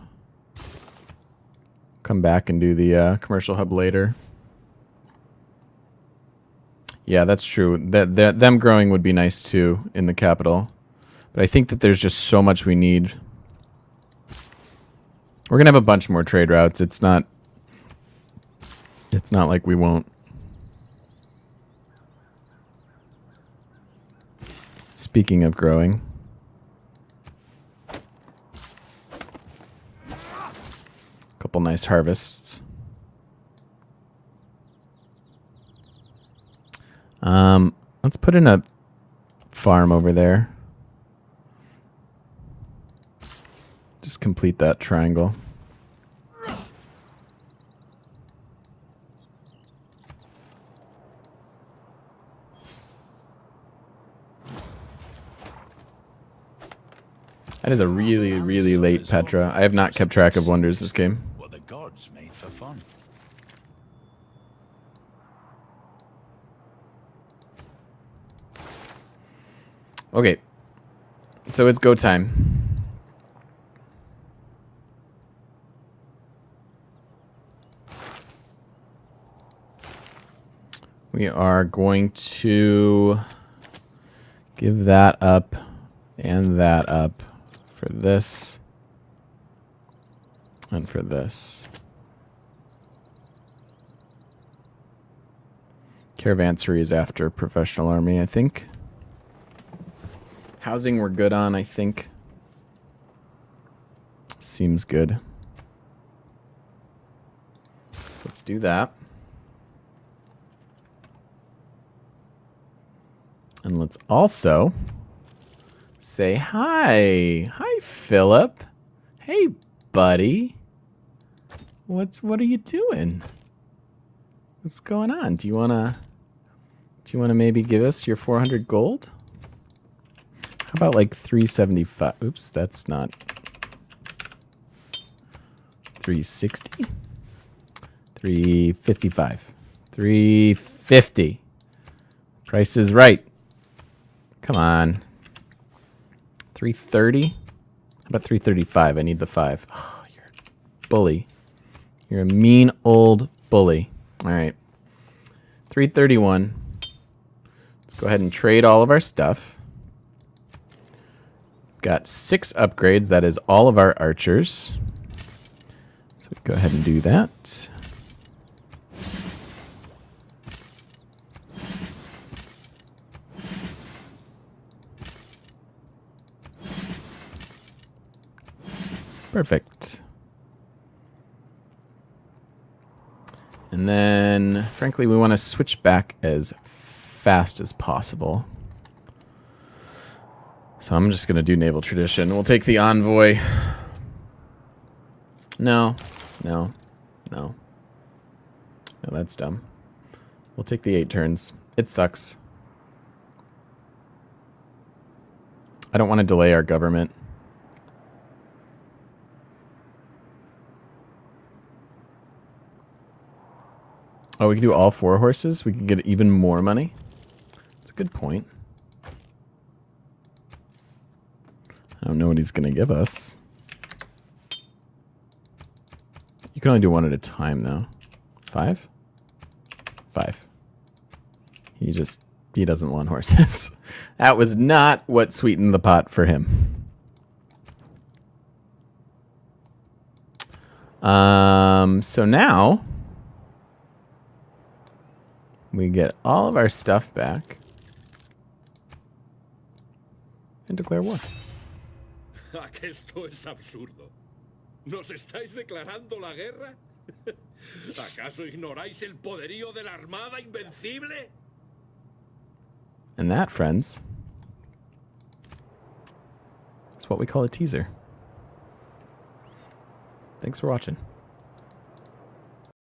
Come back and do the commercial hub later. Yeah, that's true. Them growing would be nice too in the capital. But I think that there's just so much we need. We're gonna have a bunch more trade routes. It's not like we won't. Speaking of growing. Couple nice harvests. Let's put in a farm over there. Just complete that triangle. That is a really, really late Petra. I have not kept track of wonders this game. What the gods made for fun. Okay, so it's go time. We are going to give that up and that up for this and for this. Caravanserai is after professional army, I think. Housing we're good on, I think. Seems good. So let's do that. And let's also say hi. Hi, Philip. Hey, buddy. What are you doing? What's going on? Do you wanna maybe give us your 400 gold? How about like 375? Oops, that's not 360. 355. 350. Price is right. Come on. 330? How about 335? I need the 5. Oh, you're a bully. You're a mean old bully. All right. 331. Let's go ahead and trade all of our stuff. Got 6 upgrades. That is all of our archers. So we go ahead and do that. Perfect. And then, frankly, we want to switch back as fast as possible. So I'm just going to do naval tradition. We'll take the envoy. No, that's dumb. We'll take the 8 turns. It sucks. I don't want to delay our government. Oh, we can do all 4 horses? We can get even more money? That's a good point. I don't know what he's going to give us. You can only do 1 at a time, though. 5? 5. He doesn't want horses. That was not what sweetened the pot for him. So now we get all of our stuff back and declare war. Esto es absurdo. ¿Nos estáis declarando la guerra? ¿Acaso ignoráis el poderío de la Armada Invencible? And that, friends, is what we call a teaser. Thanks for watching.